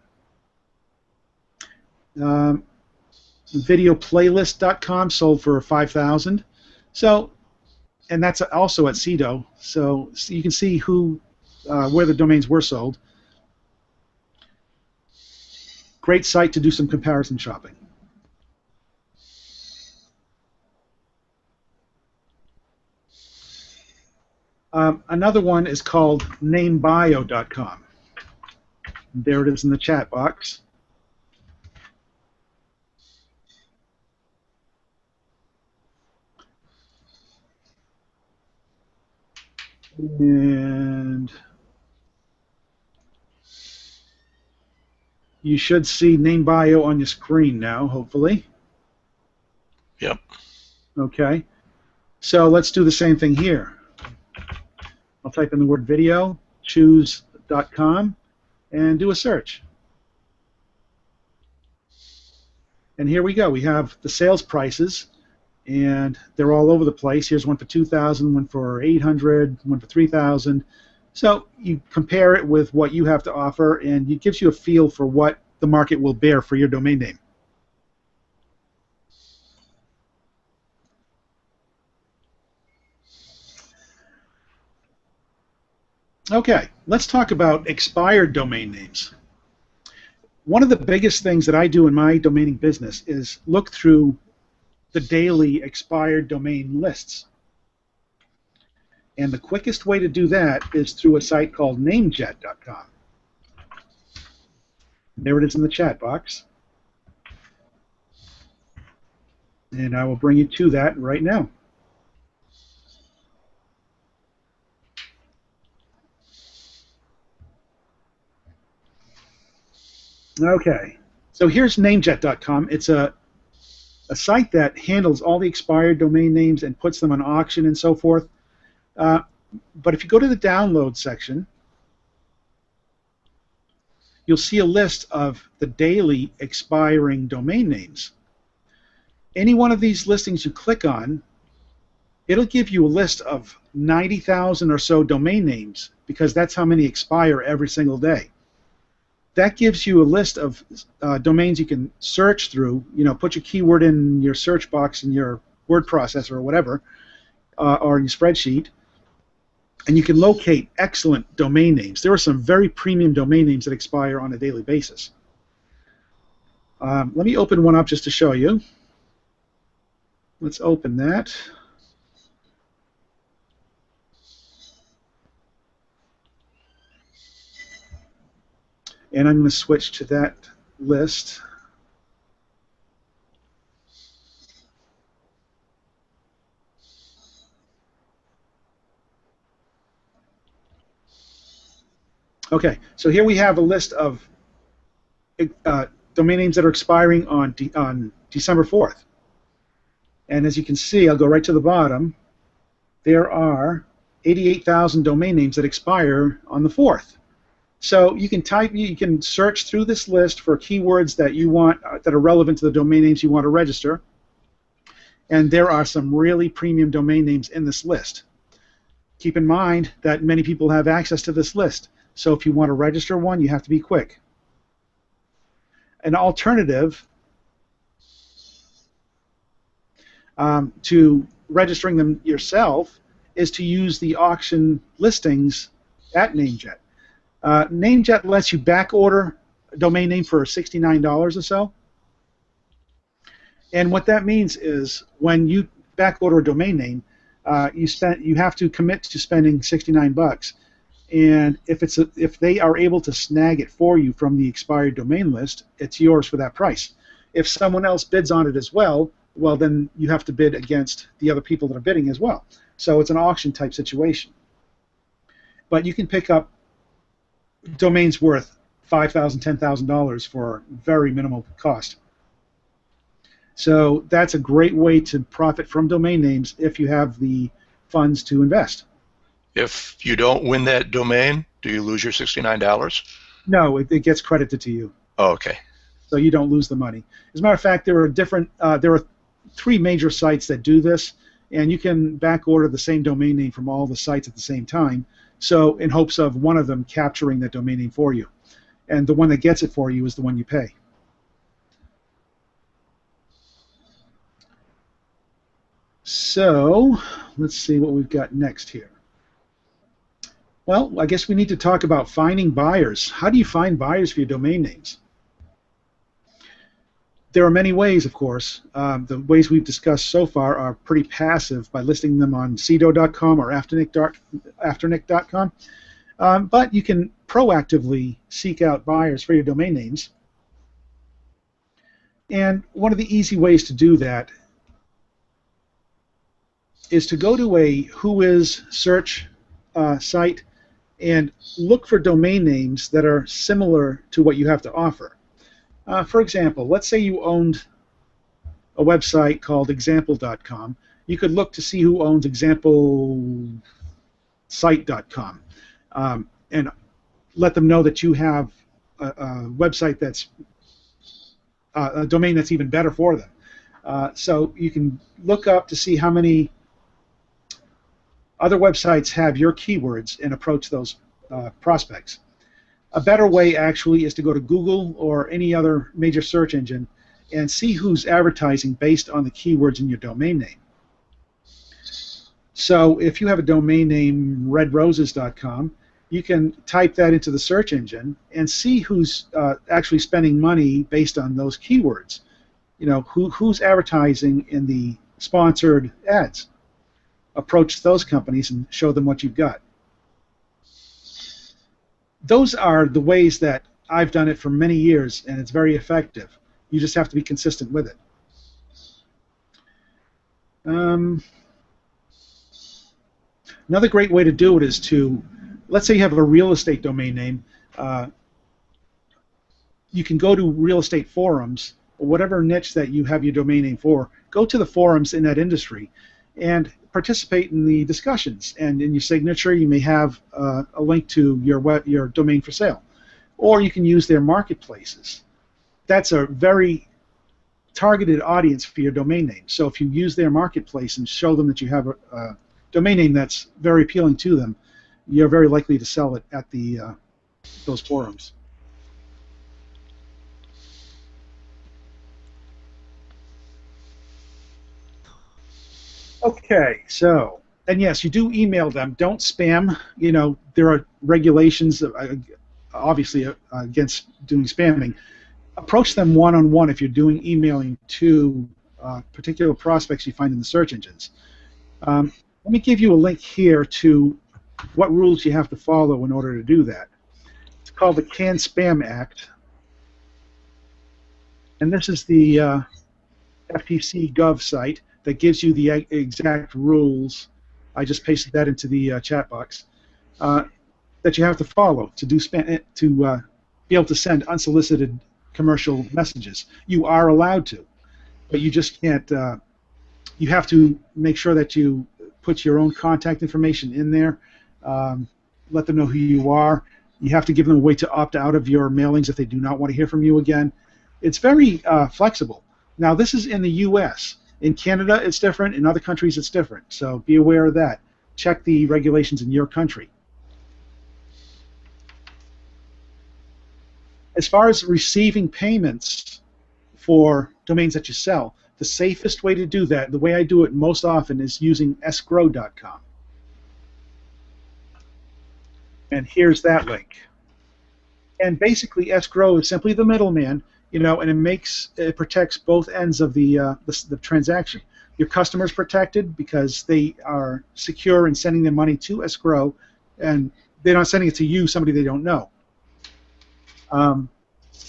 Videoplaylist.com sold for $5,000. So, and that's also at CEDO. So you can see where the domains were sold. Great site to do some comparison shopping. Another one is called NameBio.com. There it is in the chat box. And you should see NameBio on your screen now, hopefully. Yep. Okay. So let's do the same thing here. I'll type in the word video, choose .com, and do a search. And here we go. We have the sales prices, and they're all over the place. Here's one for $2,000, one for $800, one for $3,000. So you compare it with what you have to offer, and it gives you a feel for what the market will bear for your domain name. Okay, let's talk about expired domain names. One of the biggest things that I do in my domaining business is look through the daily expired domain lists. And the quickest way to do that is through a site called namejet.com. There it is in the chat box. And I will bring you to that right now. Okay, so here's namejet.com. It's a site that handles all the expired domain names and puts them on auction and so forth. But if you go to the download section, you'll see a list of the daily expiring domain names. Any one of these listings you click on, it'll give you a list of 90,000 or so domain names, because that's how many expire every single day. That gives you a list of domains you can search through. You know, put your keyword in your search box in your word processor or whatever, or in your spreadsheet, and you can locate excellent domain names. There are some very premium domain names that expire on a daily basis. Let me open one up just to show you. Let's open that. And I'm going to switch to that list. Okay, so here we have a list of domain names that are expiring on December 4th. And as you can see, I'll go right to the bottom. There are 88,000 domain names that expire on the 4th. So you can search through this list for keywords that you want that are relevant to the domain names you want to register. And there are some really premium domain names in this list. Keep in mind that many people have access to this list. So if you want to register one, you have to be quick. An alternative to registering them yourself is to use the auction listings at NameJet. NameJet lets you back order a domain name for $69 or so. And what that means is when you back order a domain name, you have to commit to spending $69. And if they are able to snag it for you from the expired domain list, it's yours for that price. If someone else bids on it as well, then you have to bid against the other people that are bidding as well. So it's an auction type situation. But you can pick up domains worth $5,000, $10,000 for very minimal cost. So that's a great way to profit from domain names if you have the funds to invest. If you don't win that domain, do you lose your $69? No, it gets credited to you. Oh, okay. So you don't lose the money. As a matter of fact, there are three major sites that do this, and you can back order the same domain name from all the sites at the same time, so in hopes of one of them capturing that domain name for you. And the one that gets it for you is the one you pay. So let's see what we've got next here. Well, I guess we need to talk about finding buyers. How do you find buyers for your domain names? There are many ways, of course. The ways we've discussed so far are pretty passive by listing them on cdo.com or afternic.com. But you can proactively seek out buyers for your domain names. And one of the easy ways to do that is to go to a Whois search site and look for domain names that are similar to what you have to offer. For example, let's say you owned a website called example.com. You could look to see who owns examplesite.com and let them know that you have a website that's a domain that's even better for them. So you can look up to see how many other websites have your keywords and approach those prospects. A better way actually is to go to Google or any other major search engine and see who's advertising based on the keywords in your domain name. So if you have a domain name redroses.com, you can type that into the search engine and see who's actually spending money based on those keywords. You know, who's advertising in the sponsored ads. Approach those companies and show them what you've got. Those are the ways that I've done it for many years, and it's very effective. You just have to be consistent with it. Another great way to do it is to, let's say you have a real estate domain name. You can go to real estate forums, or whatever niche that you have your domain name for, go to the forums in that industry and participate in the discussions. And in your signature, you may have a link to your domain for sale. Or you can use their marketplaces. That's a very targeted audience for your domain name. So if you use their marketplace and show them that you have a domain name that's very appealing to them, you're very likely to sell it at those forums. Okay, so, and yes, you do email them. Don't spam. You know, there are regulations, obviously, against doing spamming. Approach them one-on-one if you're doing emailing to particular prospects you find in the search engines. Let me give you a link here to what rules you have to follow in order to do that. It's called the CAN-SPAM Act, and this is the FTC Gov site that gives you the exact rules. I just pasted that into the chat box that you have to follow to do to be able to send unsolicited commercial messages. You are allowed to, but you just can't. You have to make sure that you put your own contact information in there. Let them know who you are. You have to give them a way to opt out of your mailings if they do not want to hear from you again. It's very flexible. Now, this is in the U.S. In Canada, it's different. In other countries, it's different. So be aware of that. Check the regulations in your country. As far as receiving payments for domains that you sell, the safest way to do that, the way I do it most often, is using escrow.com. And here's that link. And basically, escrow is simply the middleman. You know, and it protects both ends of the transaction. Your customer's protected because they are secure in sending their money to escrow, and they're not sending it to you, somebody they don't know. And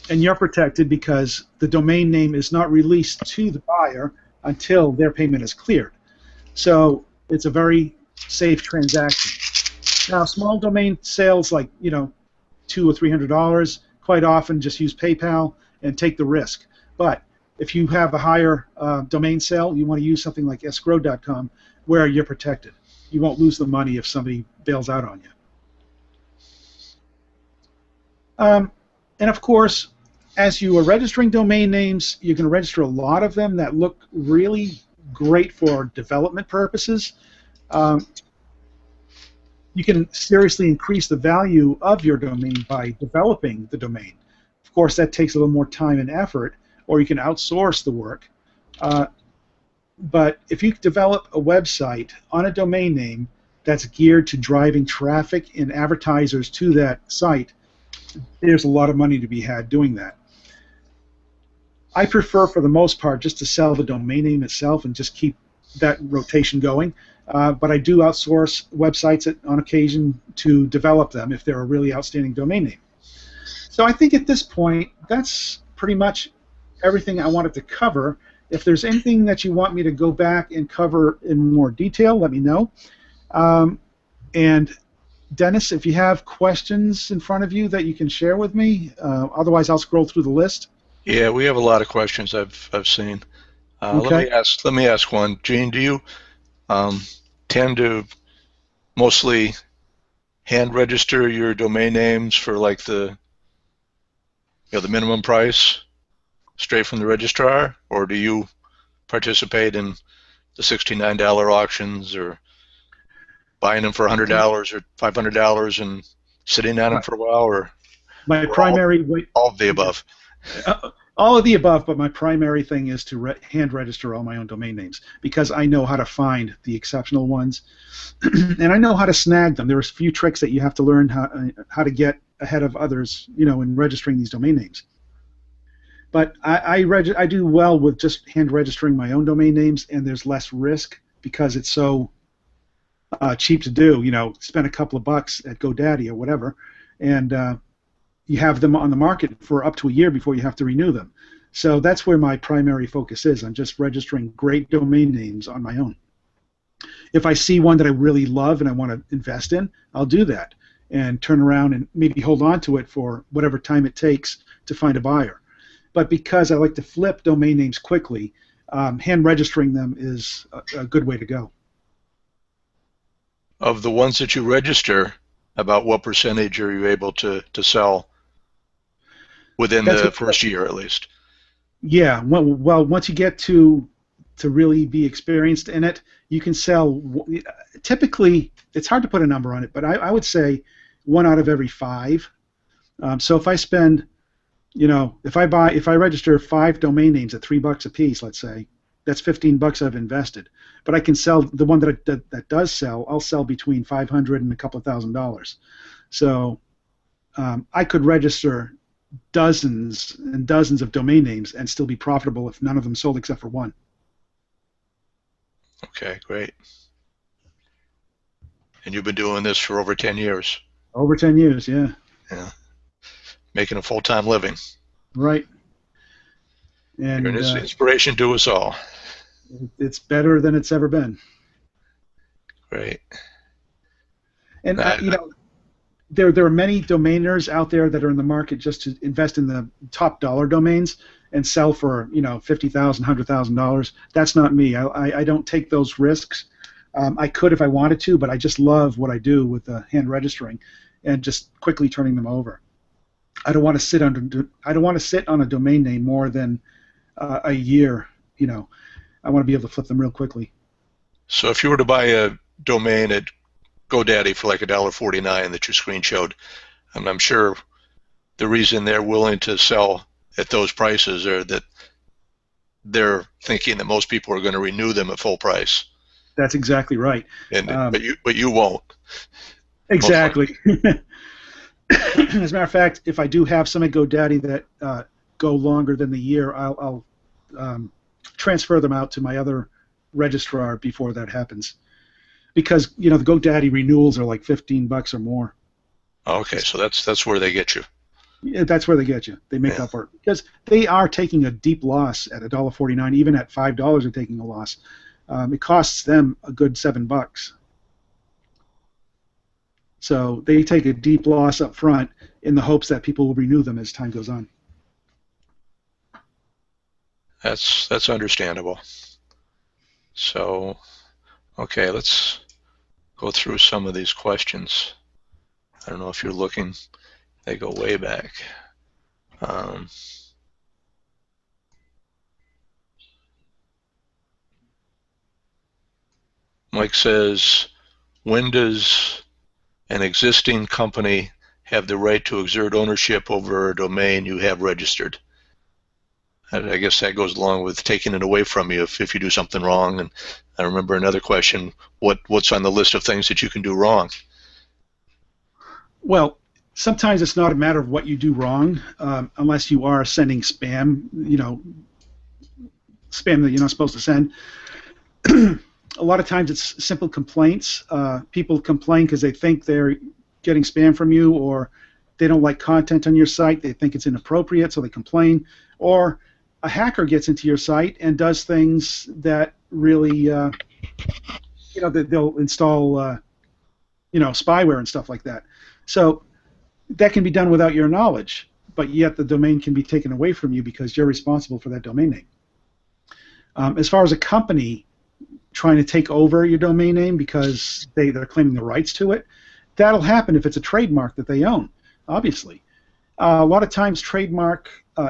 you're protected because the domain name is not released to the buyer until their payment is cleared. So it's a very safe transaction. Now, small domain sales like, you know, $200 or $300, quite often just use PayPal and take the risk. But if you have a higher domain sale, you want to use something like escrow.com where you're protected. You won't lose the money if somebody bails out on you. And of course, as you are registering domain names, you can register a lot of them that look really great for development purposes. Um, you can seriously increase the value of your domain by developing the domain. Of course, that takes a little more time and effort, or you can outsource the work. But if you develop a website on a domain name that's geared to driving traffic and advertisers to that site, there's a lot of money to be had doing that. I prefer, for the most part, just to sell the domain name itself and just keep that rotation going. But I do outsource websites on occasion to develop them if they're a really outstanding domain name. So I think at this point, that's pretty much everything I wanted to cover. If there's anything that you want me to go back and cover in more detail, let me know. And Dennis, if you have questions in front of you that you can share with me, otherwise I'll scroll through the list. Yeah, we have a lot of questions I've seen. Okay. Let me ask one. Gene, do you tend to mostly hand register your domain names for like the minimum price straight from the registrar, or do you participate in the $69 auctions or buying them for $100 or $500 and sitting on them for a while, or My or primary all of the above? all of the above, but my primary thing is to hand register all my own domain names because I know how to find the exceptional ones, and I know how to snag them. There's a few tricks that you have to learn how to get ahead of others, in registering these domain names. But I do well with just hand registering my own domain names, and there's less risk because it's so cheap to do. Spend a couple of bucks at GoDaddy or whatever, and you have them on the market for up to a year before you have to renew them. So that's where my primary focus is. I'm just registering great domain names on my own. If I see one that I really love and I want to invest in, I'll do that and turn around and maybe hold on to it for whatever time it takes to find a buyer. But because I like to flip domain names quickly, hand registering them is a good way to go. Of the ones that you register, about what percentage are you able to sell within the first year at least? Yeah, well, once you get to really be experienced in it, you can sell. Typically, it's hard to put a number on it, but I would say 1 out of every 5. So if I spend, if I register 5 domain names at $3 a piece, let's say, that's $15 I've invested. But I can sell the one that does sell. I'll sell between $500 and a couple of $1,000. So I could register dozens and dozens of domain names and still be profitable if none of them sold except for one. Okay, great. And you've been doing this for over 10 years? Over 10 years, yeah. Yeah. Making a full-time living. Right. And you're an inspiration to us all. It's better than it's ever been. Great. And there are many domainers out there that are in the market just to invest in the top dollar domains and sell for $50,000, $100,000. That's not me. I don't take those risks. I could if I wanted to, but I just love what I do with the hand registering and just quickly turning them over. I don't want to sit on a domain name more than a year. I want to be able to flip them real quickly. So if you were to buy a domain at GoDaddy for like $1.49 that you screen showed, and I'm sure the reason they're willing to sell at those prices are that they're thinking that most people are going to renew them at full price. That's exactly right. And but you won't. Exactly. As a matter of fact, if I do have some at GoDaddy that go longer than the year, I'll transfer them out to my other registrar before that happens. Because the GoDaddy renewals are like $15 or more. Okay, so that's where they get you. Yeah, that's where they get you. They make up for it because they are taking a deep loss at $1.49. Even at $5, they're taking a loss. It costs them a good $7. So they take a deep loss up front in the hopes that people will renew them as time goes on. That's understandable. So, okay, let's go through some of these questions. I don't know if you're looking. They go way back. Mike says, when does an existing company have the right to exert ownership over a domain you have registered? I guess that goes along with taking it away from you if you do something wrong. And I remember another question, what's on the list of things that you can do wrong? Well, sometimes it's not a matter of what you do wrong, unless you are sending spam, spam that you're not supposed to send. A lot of times it's simple complaints. People complain because they think they're getting spam from you, or they don't like content on your site. They think it's inappropriate, so they complain. Or a hacker gets into your site and does things that really, they'll install, spyware and stuff like that. So that can be done without your knowledge, but yet the domain can be taken away from you because you're responsible for that domain name. As far as a company trying to take over your domain name because they're claiming the rights to it, that'll happen if it's a trademark that they own, obviously. A lot of times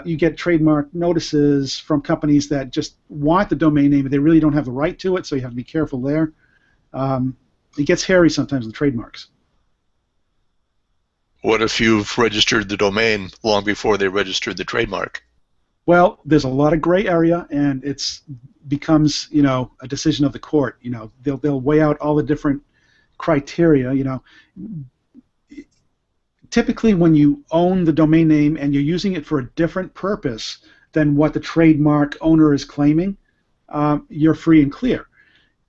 you get trademark notices from companies that just want the domain name, but they really don't have the right to it, so you have to be careful there. It gets hairy sometimes with trademarks. What if you've registered the domain long before they registered the trademark? Well, there's a lot of gray area, and it becomes, a decision of the court. They'll weigh out all the different criteria. Typically, when you own the domain name and you're using it for a different purpose than what the trademark owner is claiming, you're free and clear.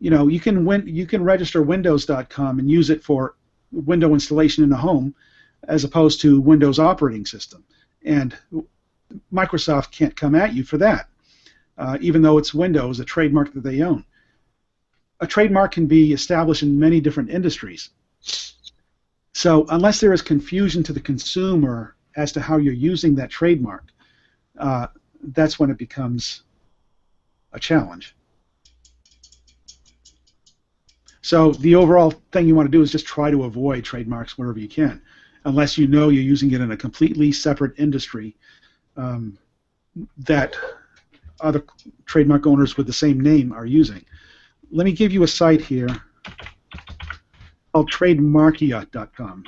You can register Windows.com and use it for window installation in a home, as opposed to Windows operating system, and Microsoft can't come at you for that, even though it's Windows, a trademark that they own. A trademark can be established in many different industries. So unless there is confusion to the consumer as to how you're using that trademark, that's when it becomes a challenge. So the overall thing you want to do is just try to avoid trademarks wherever you can, unless you know you're using it in a completely separate industry that other trademark owners with the same name are using. Let me give you a site here called trademarkia.com.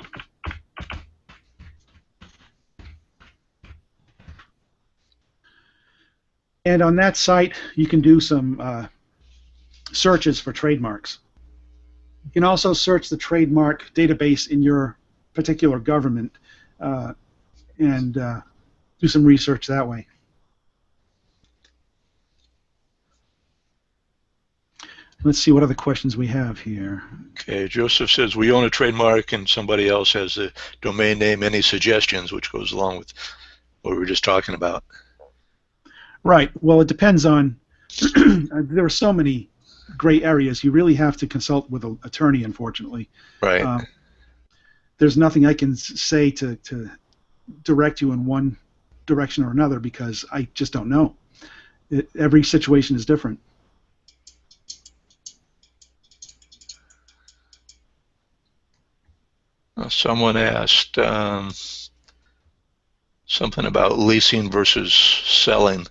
And on that site, you can do some searches for trademarks. You can also search the trademark database in your particular government and do some research that way. Let's see what other questions we have here. Okay, Joseph says, we own a trademark and somebody else has the domain name. Any suggestions? Which goes along with what we were just talking about. Right. Well, it depends on, there are so many gray areas. You really have to consult with an attorney, unfortunately. Right. There's nothing I can say to direct you in one direction or another because I just don't know. Every situation is different. Someone asked something about leasing versus selling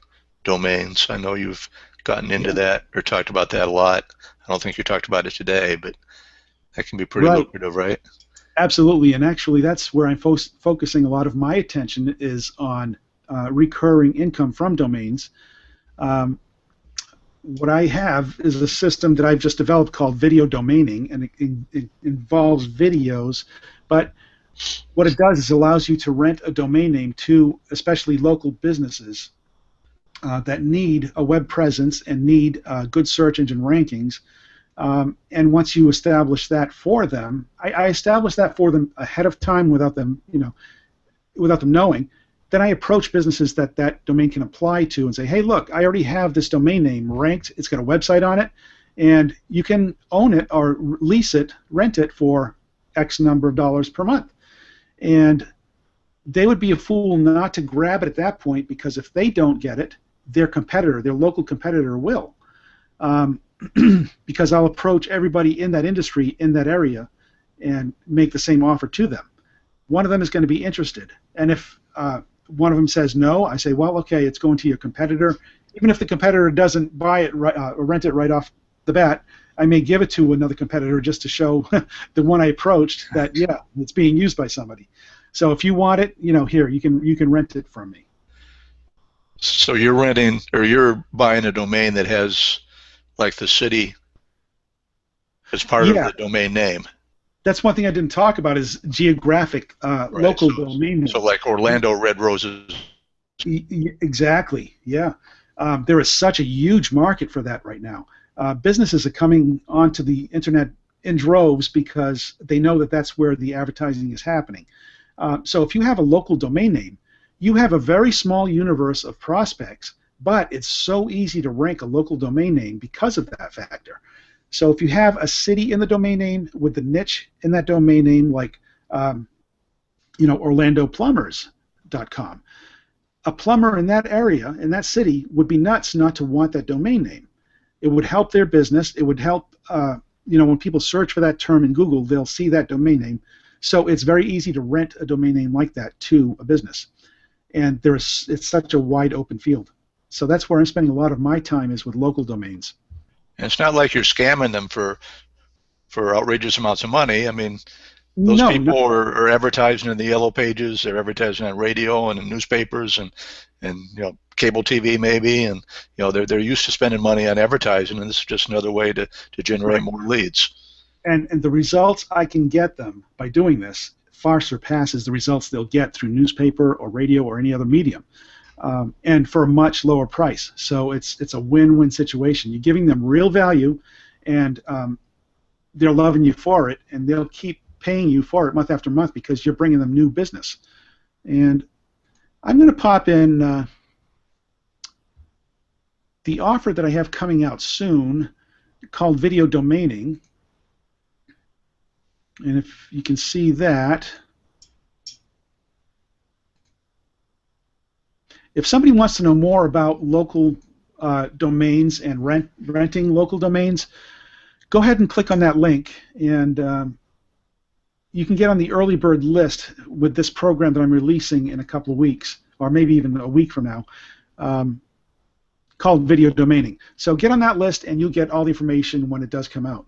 domains. I know you've gotten into that or talked about that a lot. I don't think you talked about it today, but that can be pretty lucrative, right? Absolutely, and actually that's where I'm focusing a lot of my attention is on recurring income from domains. What I have is a system that I've just developed called video domaining, and it involves videos, but what it does is allows you to rent a domain name to especially local businesses that need a web presence and need good search engine rankings. And once you establish that for them, I establish that for them ahead of time without them, without them knowing. Then I approach businesses that domain can apply to and say, hey, look, I already have this domain name ranked. It's got a website on it, and you can own it or lease it, rent it for X number of dollars per month. And they would be a fool not to grab it at that point, because if they don't get it, their competitor, their local competitor will. Because I'll approach everybody in that industry, in that area, and make the same offer to them. One of them is going to be interested. And if one of them says no, I say, well, okay, it's going to your competitor. Even if the competitor doesn't buy it or rent it right off the bat, I may give it to another competitor just to show the one I approached that, yeah, it's being used by somebody. So if you want it, here, you can rent it from me. So you're renting, or you're buying a domain that has like the city as part of Yeah, the domain name. that's one thing I didn't talk about is geographic, Right. local domain So names. like Orlando Red Roses. Exactly, yeah. There is such a huge market for that right now. Businesses are coming onto the internet in droves because they know that that's where the advertising is happening. So if you have a local domain name, you have a very small universe of prospects, but it's so easy to rank a local domain name because of that factor. So if you have a city in the domain name with the niche in that domain name, like OrlandoPlumbers.com, a plumber in that area, in that city, would be nuts not to want that domain name. It would help their business. It would help, when people search for that term in Google, they'll see that domain name. So it's very easy to rent a domain name like that to a business. And it's such a wide open field. So that's where I'm spending a lot of my time is with local domains. And it's not like you're scamming them for outrageous amounts of money. I mean, those No, no, people are advertising in the yellow pages. They're advertising on radio and in newspapers and cable TV maybe, and they're used to spending money on advertising, and this is just another way to generate right. more leads. And the results I can get them by doing this far surpasses the results they'll get through newspaper or radio or any other medium, and for a much lower price. So it's a win-win situation. You're giving them real value, and they're loving you for it, and they'll keep paying you for it month after month because you're bringing them new business. And I'm going to pop in the offer that I have coming out soon called Video Domaining. And if you can see that, if somebody wants to know more about local domains and renting local domains, go ahead and click on that link, and you can get on the early bird list with this program that I'm releasing in a couple of weeks, or maybe even a week from now, called Video Domaining. So get on that list, and you'll get all the information when it does come out.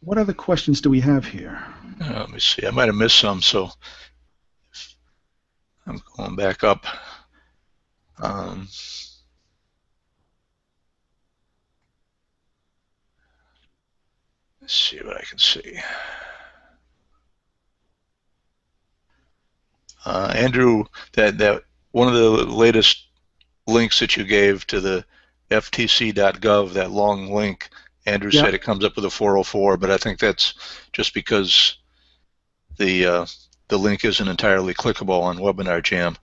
What other questions do we have here? Let me see. I might have missed some, so I'm going back up. Let's see what I can see. Andrew, that one of the latest links that you gave to the ftc.gov, that long link, Andrew said it comes up with a 404, but I think that's just because the link isn't entirely clickable on Webinar Jam.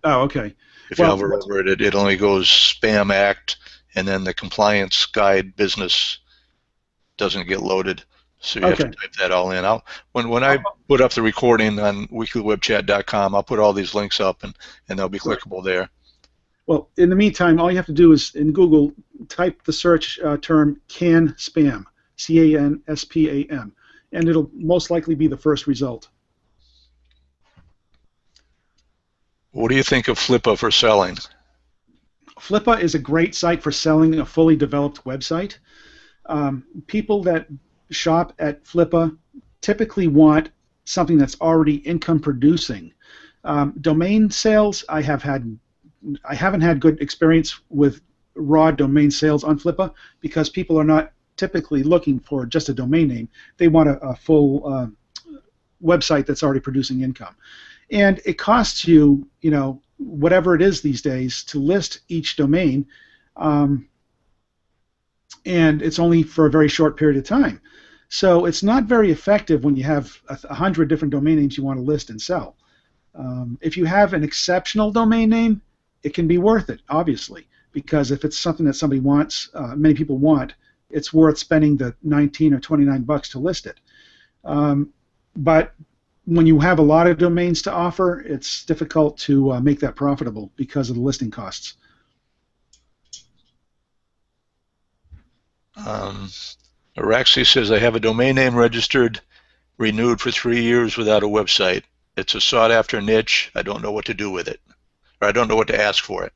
Oh, okay. If you hover over it, it only goes Spam Act, and then the compliance guide business doesn't get loaded. So you have to type that all in. When I put up the recording on weeklywebchat.com, I'll put all these links up, and they'll be clickable there. Well, in the meantime, all you have to do is in Google type the search term "can spam," CANSPAM, and it'll most likely be the first result. What do you think of Flippa for selling? Flippa is a great site for selling a fully developed website. People that shop at Flippa typically want something that's already income producing. Domain sales, I haven't had good experience with raw domain sales on Flippa because people are not typically looking for just a domain name. They want a full website that's already producing income. And it costs you, whatever it is these days to list each domain, and it's only for a very short period of time. So it's not very effective when you have 100 different domain names you want to list and sell. If you have an exceptional domain name, it can be worth it, obviously, because if it's something that somebody wants, many people want, it's worth spending the $19 or $29 to list it. But when you have a lot of domains to offer, it's difficult to make that profitable because of the listing costs. Araxi says, I have a domain name registered, renewed for 3 years without a website. It's a sought-after niche. I don't know what to do with it, or I don't know what to ask for it.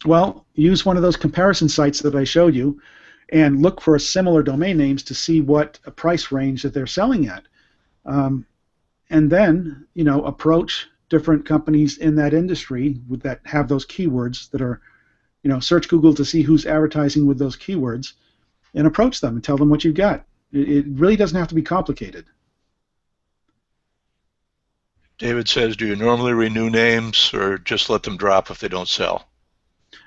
Well, use one of those comparison sites that I showed you and look for similar domain names to see what a price range that they're selling at. Um, and then, approach different companies in that industry that have those keywords that are, search Google to see who's advertising with those keywords and approach them and tell them what you've got. It really doesn't have to be complicated. David says, do you normally renew names or just let them drop if they don't sell?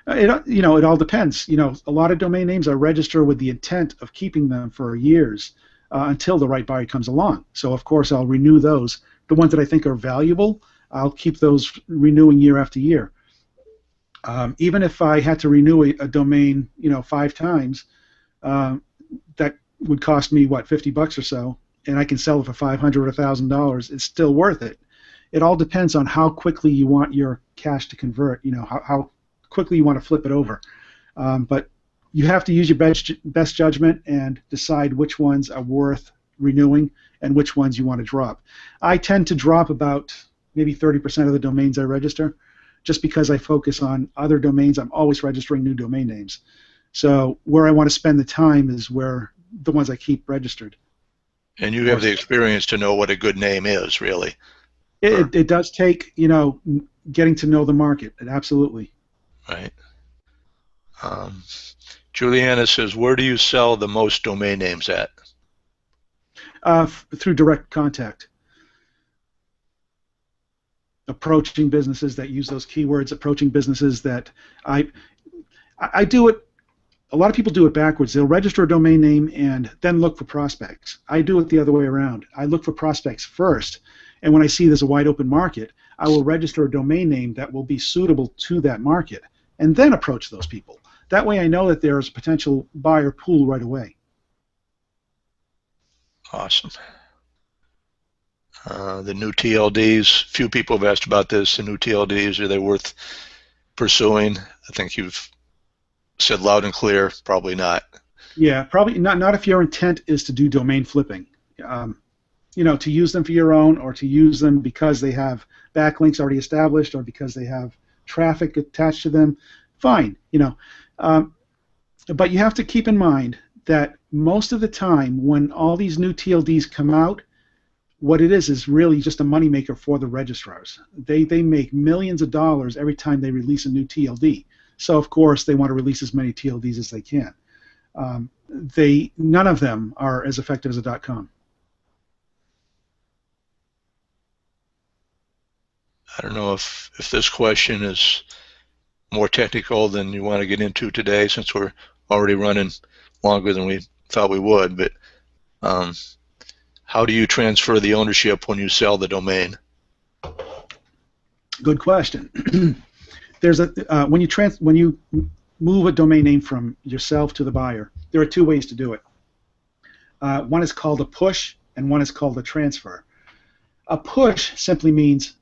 It all depends. A lot of domain names I register with the intent of keeping them for years until the right buyer comes along. So of course I'll renew those. The ones that I think are valuable, I'll keep those renewing year after year. Even if I had to renew a domain, 5 times, that would cost me what, $50 or so, and I can sell it for $500 or $1,000. It's still worth it. It all depends on how quickly you want your cash to convert. How quickly you want to flip it over. But you have to use your best judgment and decide which ones are worth renewing and which ones you want to drop. I tend to drop about maybe 30% of the domains I register, just because I focus on other domains. I'm always registering new domain names. So where I want to spend the time is where the ones I keep registered. And you have the experience to know what a good name is, really. It does take, getting to know the market. Absolutely. Right. Juliana says, where do you sell the most domain names at? Through direct contact. Approaching businesses that use those keywords, approaching businesses that I do it. A lot of people do it backwards. They'll register a domain name and then look for prospects. I do it the other way around. I look for prospects first, and when I see there's a wide open market, I will register a domain name that will be suitable to that market, and then approach those people. That way I know that there's a potential buyer pool right away. Awesome. The new TLDs, few people have asked about this. The new TLDs, are they worth pursuing? I think you've said loud and clear, probably not. Yeah, probably not if your intent is to do domain flipping. To use them for your own, or to use them because they have backlinks already established, or because they have traffic attached to them. Fine, but you have to keep in mind that most of the time when all these new TLDs come out, what it is really just a moneymaker for the registrars. They make millions of dollars every time they release a new TLD. So of course they want to release as many TLDs as they can. None of them are as effective as a .com. I don't know if this question is more technical than you want to get into today, since we're already running longer than we thought we would, but how do you transfer the ownership when you sell the domain? Good question. There's when you move a domain name from yourself to the buyer, there are 2 ways to do it. One is called a push, and one is called a transfer. A push simply means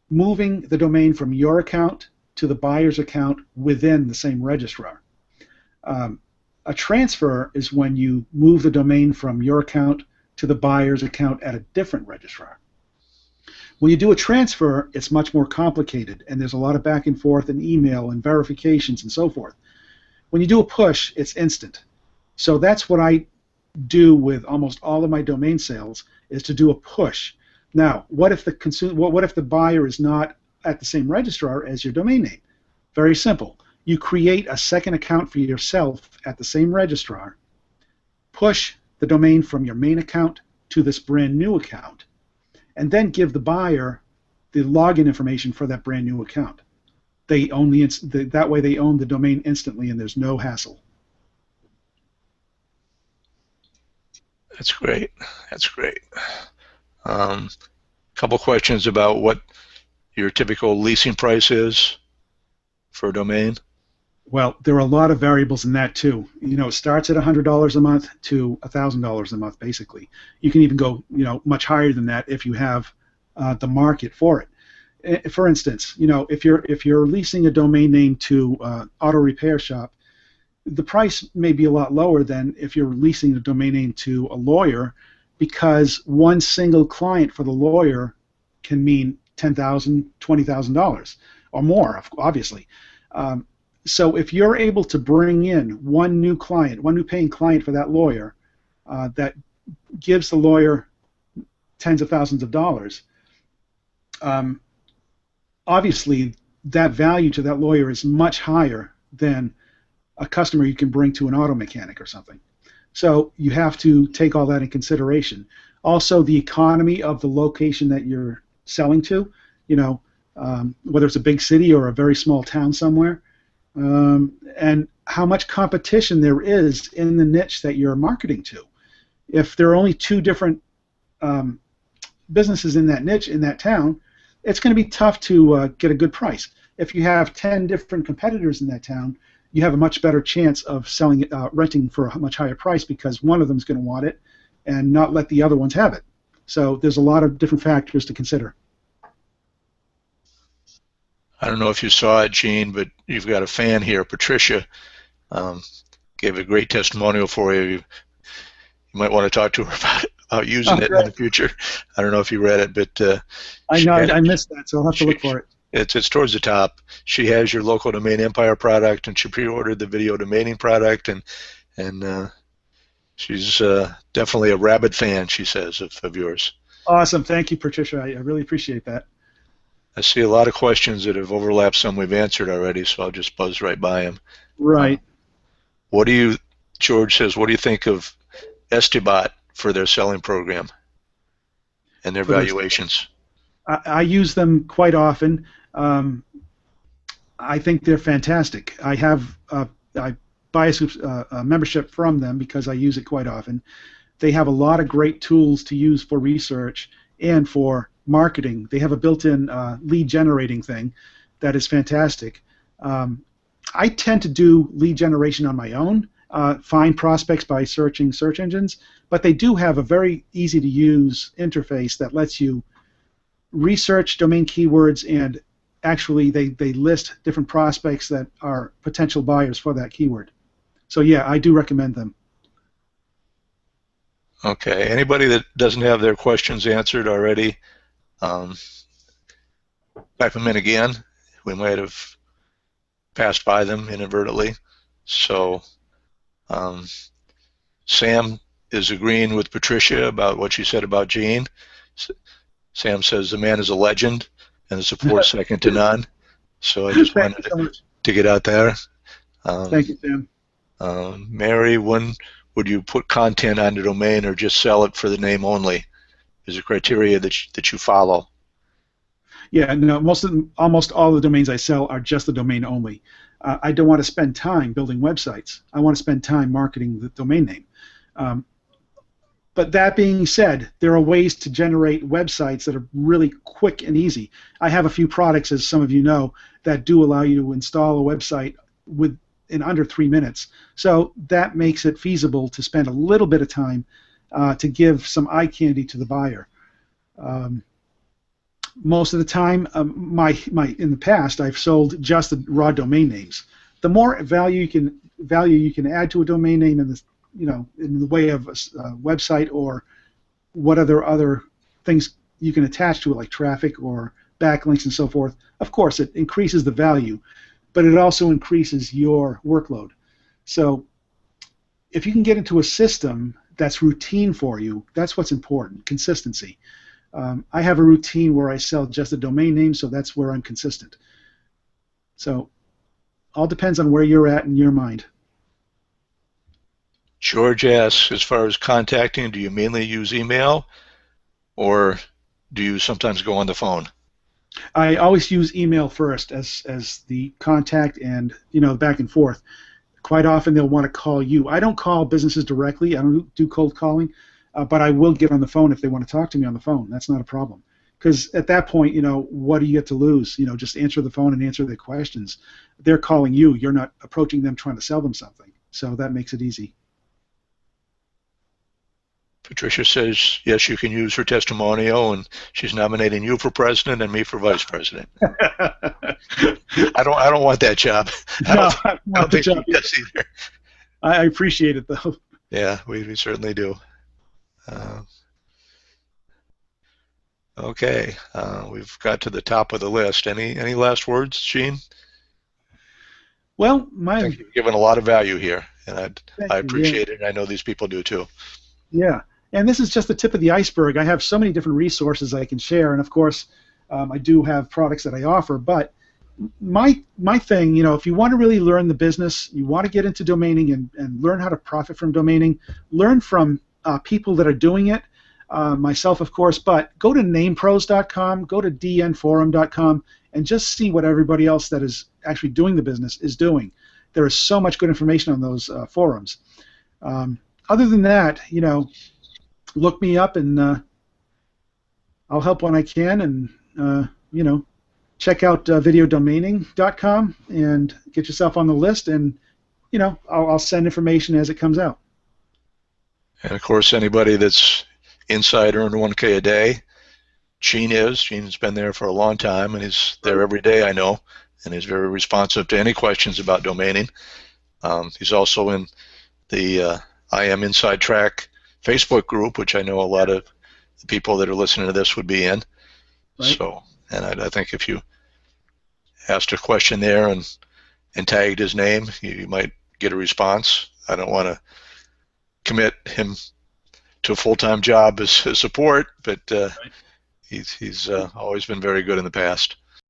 moving the domain from your account to the buyer's account within the same registrar. A transfer is when you move the domain from your account to the buyer's account at a different registrar. When you do a transfer, it's much more complicated, and there's a lot of back and forth and email and verifications and so forth. When you do a push, it's instant. So that's what I do with almost all of my domain sales, is to do a push. Now, what if the buyer is not at the same registrar as your domain name? Very simple. You create a second account for yourself at the same registrar, push the domain from your main account to this brand new account, and then give the buyer the login information for that brand new account. That way they own the domain instantly, and there's no hassle. That's great. That's great. Couple questions about what your typical leasing price is for a domain. Well, there are a lot of variables in that too. It starts at $100 a month to $1,000 a month, basically. You can even go, much higher than that if you have the market for it. For instance, if you're leasing a domain name to auto repair shop, the price may be a lot lower than if you're leasing a domain name to a lawyer, because one single client for the lawyer can mean $10,000, $20,000 or more, obviously. So if you're able to bring in one new client, one new paying client for that lawyer, that gives the lawyer tens of thousands of dollars, um, obviously that value to that lawyer is much higher than a customer you can bring to an auto mechanic or something. So you have to take all that in consideration. Also, the economy of the location that you're selling to, whether it's a big city or a very small town somewhere, and how much competition there is in the niche that you're marketing to. If there are only two different businesses in that niche in that town, it's going to be tough to get a good price. If you have 10 different competitors in that town, you have a much better chance of selling it, renting for a much higher price, because one of them is going to want it and not let the other ones have it. So there's a lot of different factors to consider. I don't know if you saw it, Gene, but you've got a fan here, Patricia, gave a great testimonial for you. You might want to talk to her about using it in the future. I don't know if you read it, but I know I missed that, so I'll have to look for it. It's towards the top. She has your local domain empire product, and she pre-ordered the video domaining product, and she's definitely a rabid fan, she says, of yours. Awesome. Thank you, Patricia. I really appreciate that. I see a lot of questions that have overlapped. Some we've answered already, so I'll just buzz right by them. Right. George says, what do you think of Estibot for their selling program and their valuations? I use them quite often. I think they're fantastic. I buy a membership from them because I use it quite often. They have a lot of great tools to use for research and for marketing. They have a built-in lead generating thing that is fantastic. I tend to do lead generation on my own, find prospects by searching search engines, but they do have a very easy-to-use interface that lets you research domain keywords, and actually they list different prospects that are potential buyers for that keyword. So yeah, I do recommend them. Okay, anybody that doesn't have their questions answered already, type them in again. We might have passed by them inadvertently. So Sam is agreeing with Patricia about what she said about Gene. Sam says the man is a legend and the support second to none. So I just wanted to get out there. Thank you, Sam. Mary, when would you put content on the domain or just sell it for the name only? Is a criteria that you follow? Yeah, no, almost all the domains I sell are just the domain only. I don't want to spend time building websites. I want to spend time marketing the domain name. But that being said, there are ways to generate websites that are really quick and easy. I have a few products, as some of you know, that do allow you to install a website in under 3 minutes. So that makes it feasible to spend a little bit of time to give some eye candy to the buyer. Most of the time, in the past, I've sold just the raw domain names. The more value you can add to a domain name in the way of a website or what other things you can attach to it, like traffic or backlinks and so forth, of course it increases the value, but it also increases your workload. So if you can get into a system that's routine for you, that's what's important, consistency. I have a routine where I sell just a domain name, so that's where I'm consistent. So all depends on where you're at in your mind. George asks, as far as contacting, do you mainly use email or do you sometimes go on the phone? I always use email first as the contact and back and forth. Quite often they'll want to call you. I don't call businesses directly. I don't do cold calling, but I will get on the phone if they want to talk to me on the phone. That's not a problem. Because at that point, what do you get to lose? Just answer the phone and answer their questions. They're calling you. You're not approaching them trying to sell them something. So that makes it easy. Patricia says, yes, you can use her testimonial, and she's nominating you for president and me for vice president. I don't want that job. I don't think she does either. I appreciate it, though. Yeah, we certainly do. Okay, we've got to the top of the list. Any last words, Gene? Well, I think you've given a lot of value here, and thank I you. Yeah. appreciate it, and I know these people do too. Yeah, and this is just the tip of the iceberg. I have so many different resources I can share, and of course, I do have products that I offer. But my thing, if you want to really learn the business, you want to get into domaining and learn how to profit from domaining, learn from people that are doing it. Myself, of course, but go to namepros.com, go to dnforum.com, and just see what everybody else that is actually doing the business is doing. There is so much good information on those forums. Other than that, look me up, and I'll help when I can, and check out videodomaining.com and get yourself on the list, and I'll send information as it comes out. And of course, anybody that's inside Earn 1K a day, Gene's been there for a long time, and he's there every day, I know, and he's very responsive to any questions about domaining. He's also in the I Am Inside Track Facebook group, which I know a lot of the people that are listening to this would be in. Right. So, and I think if you asked a question there and tagged his name, you might get a response. I don't want to commit him to a full-time job as support, but right. He's always been very good in the past.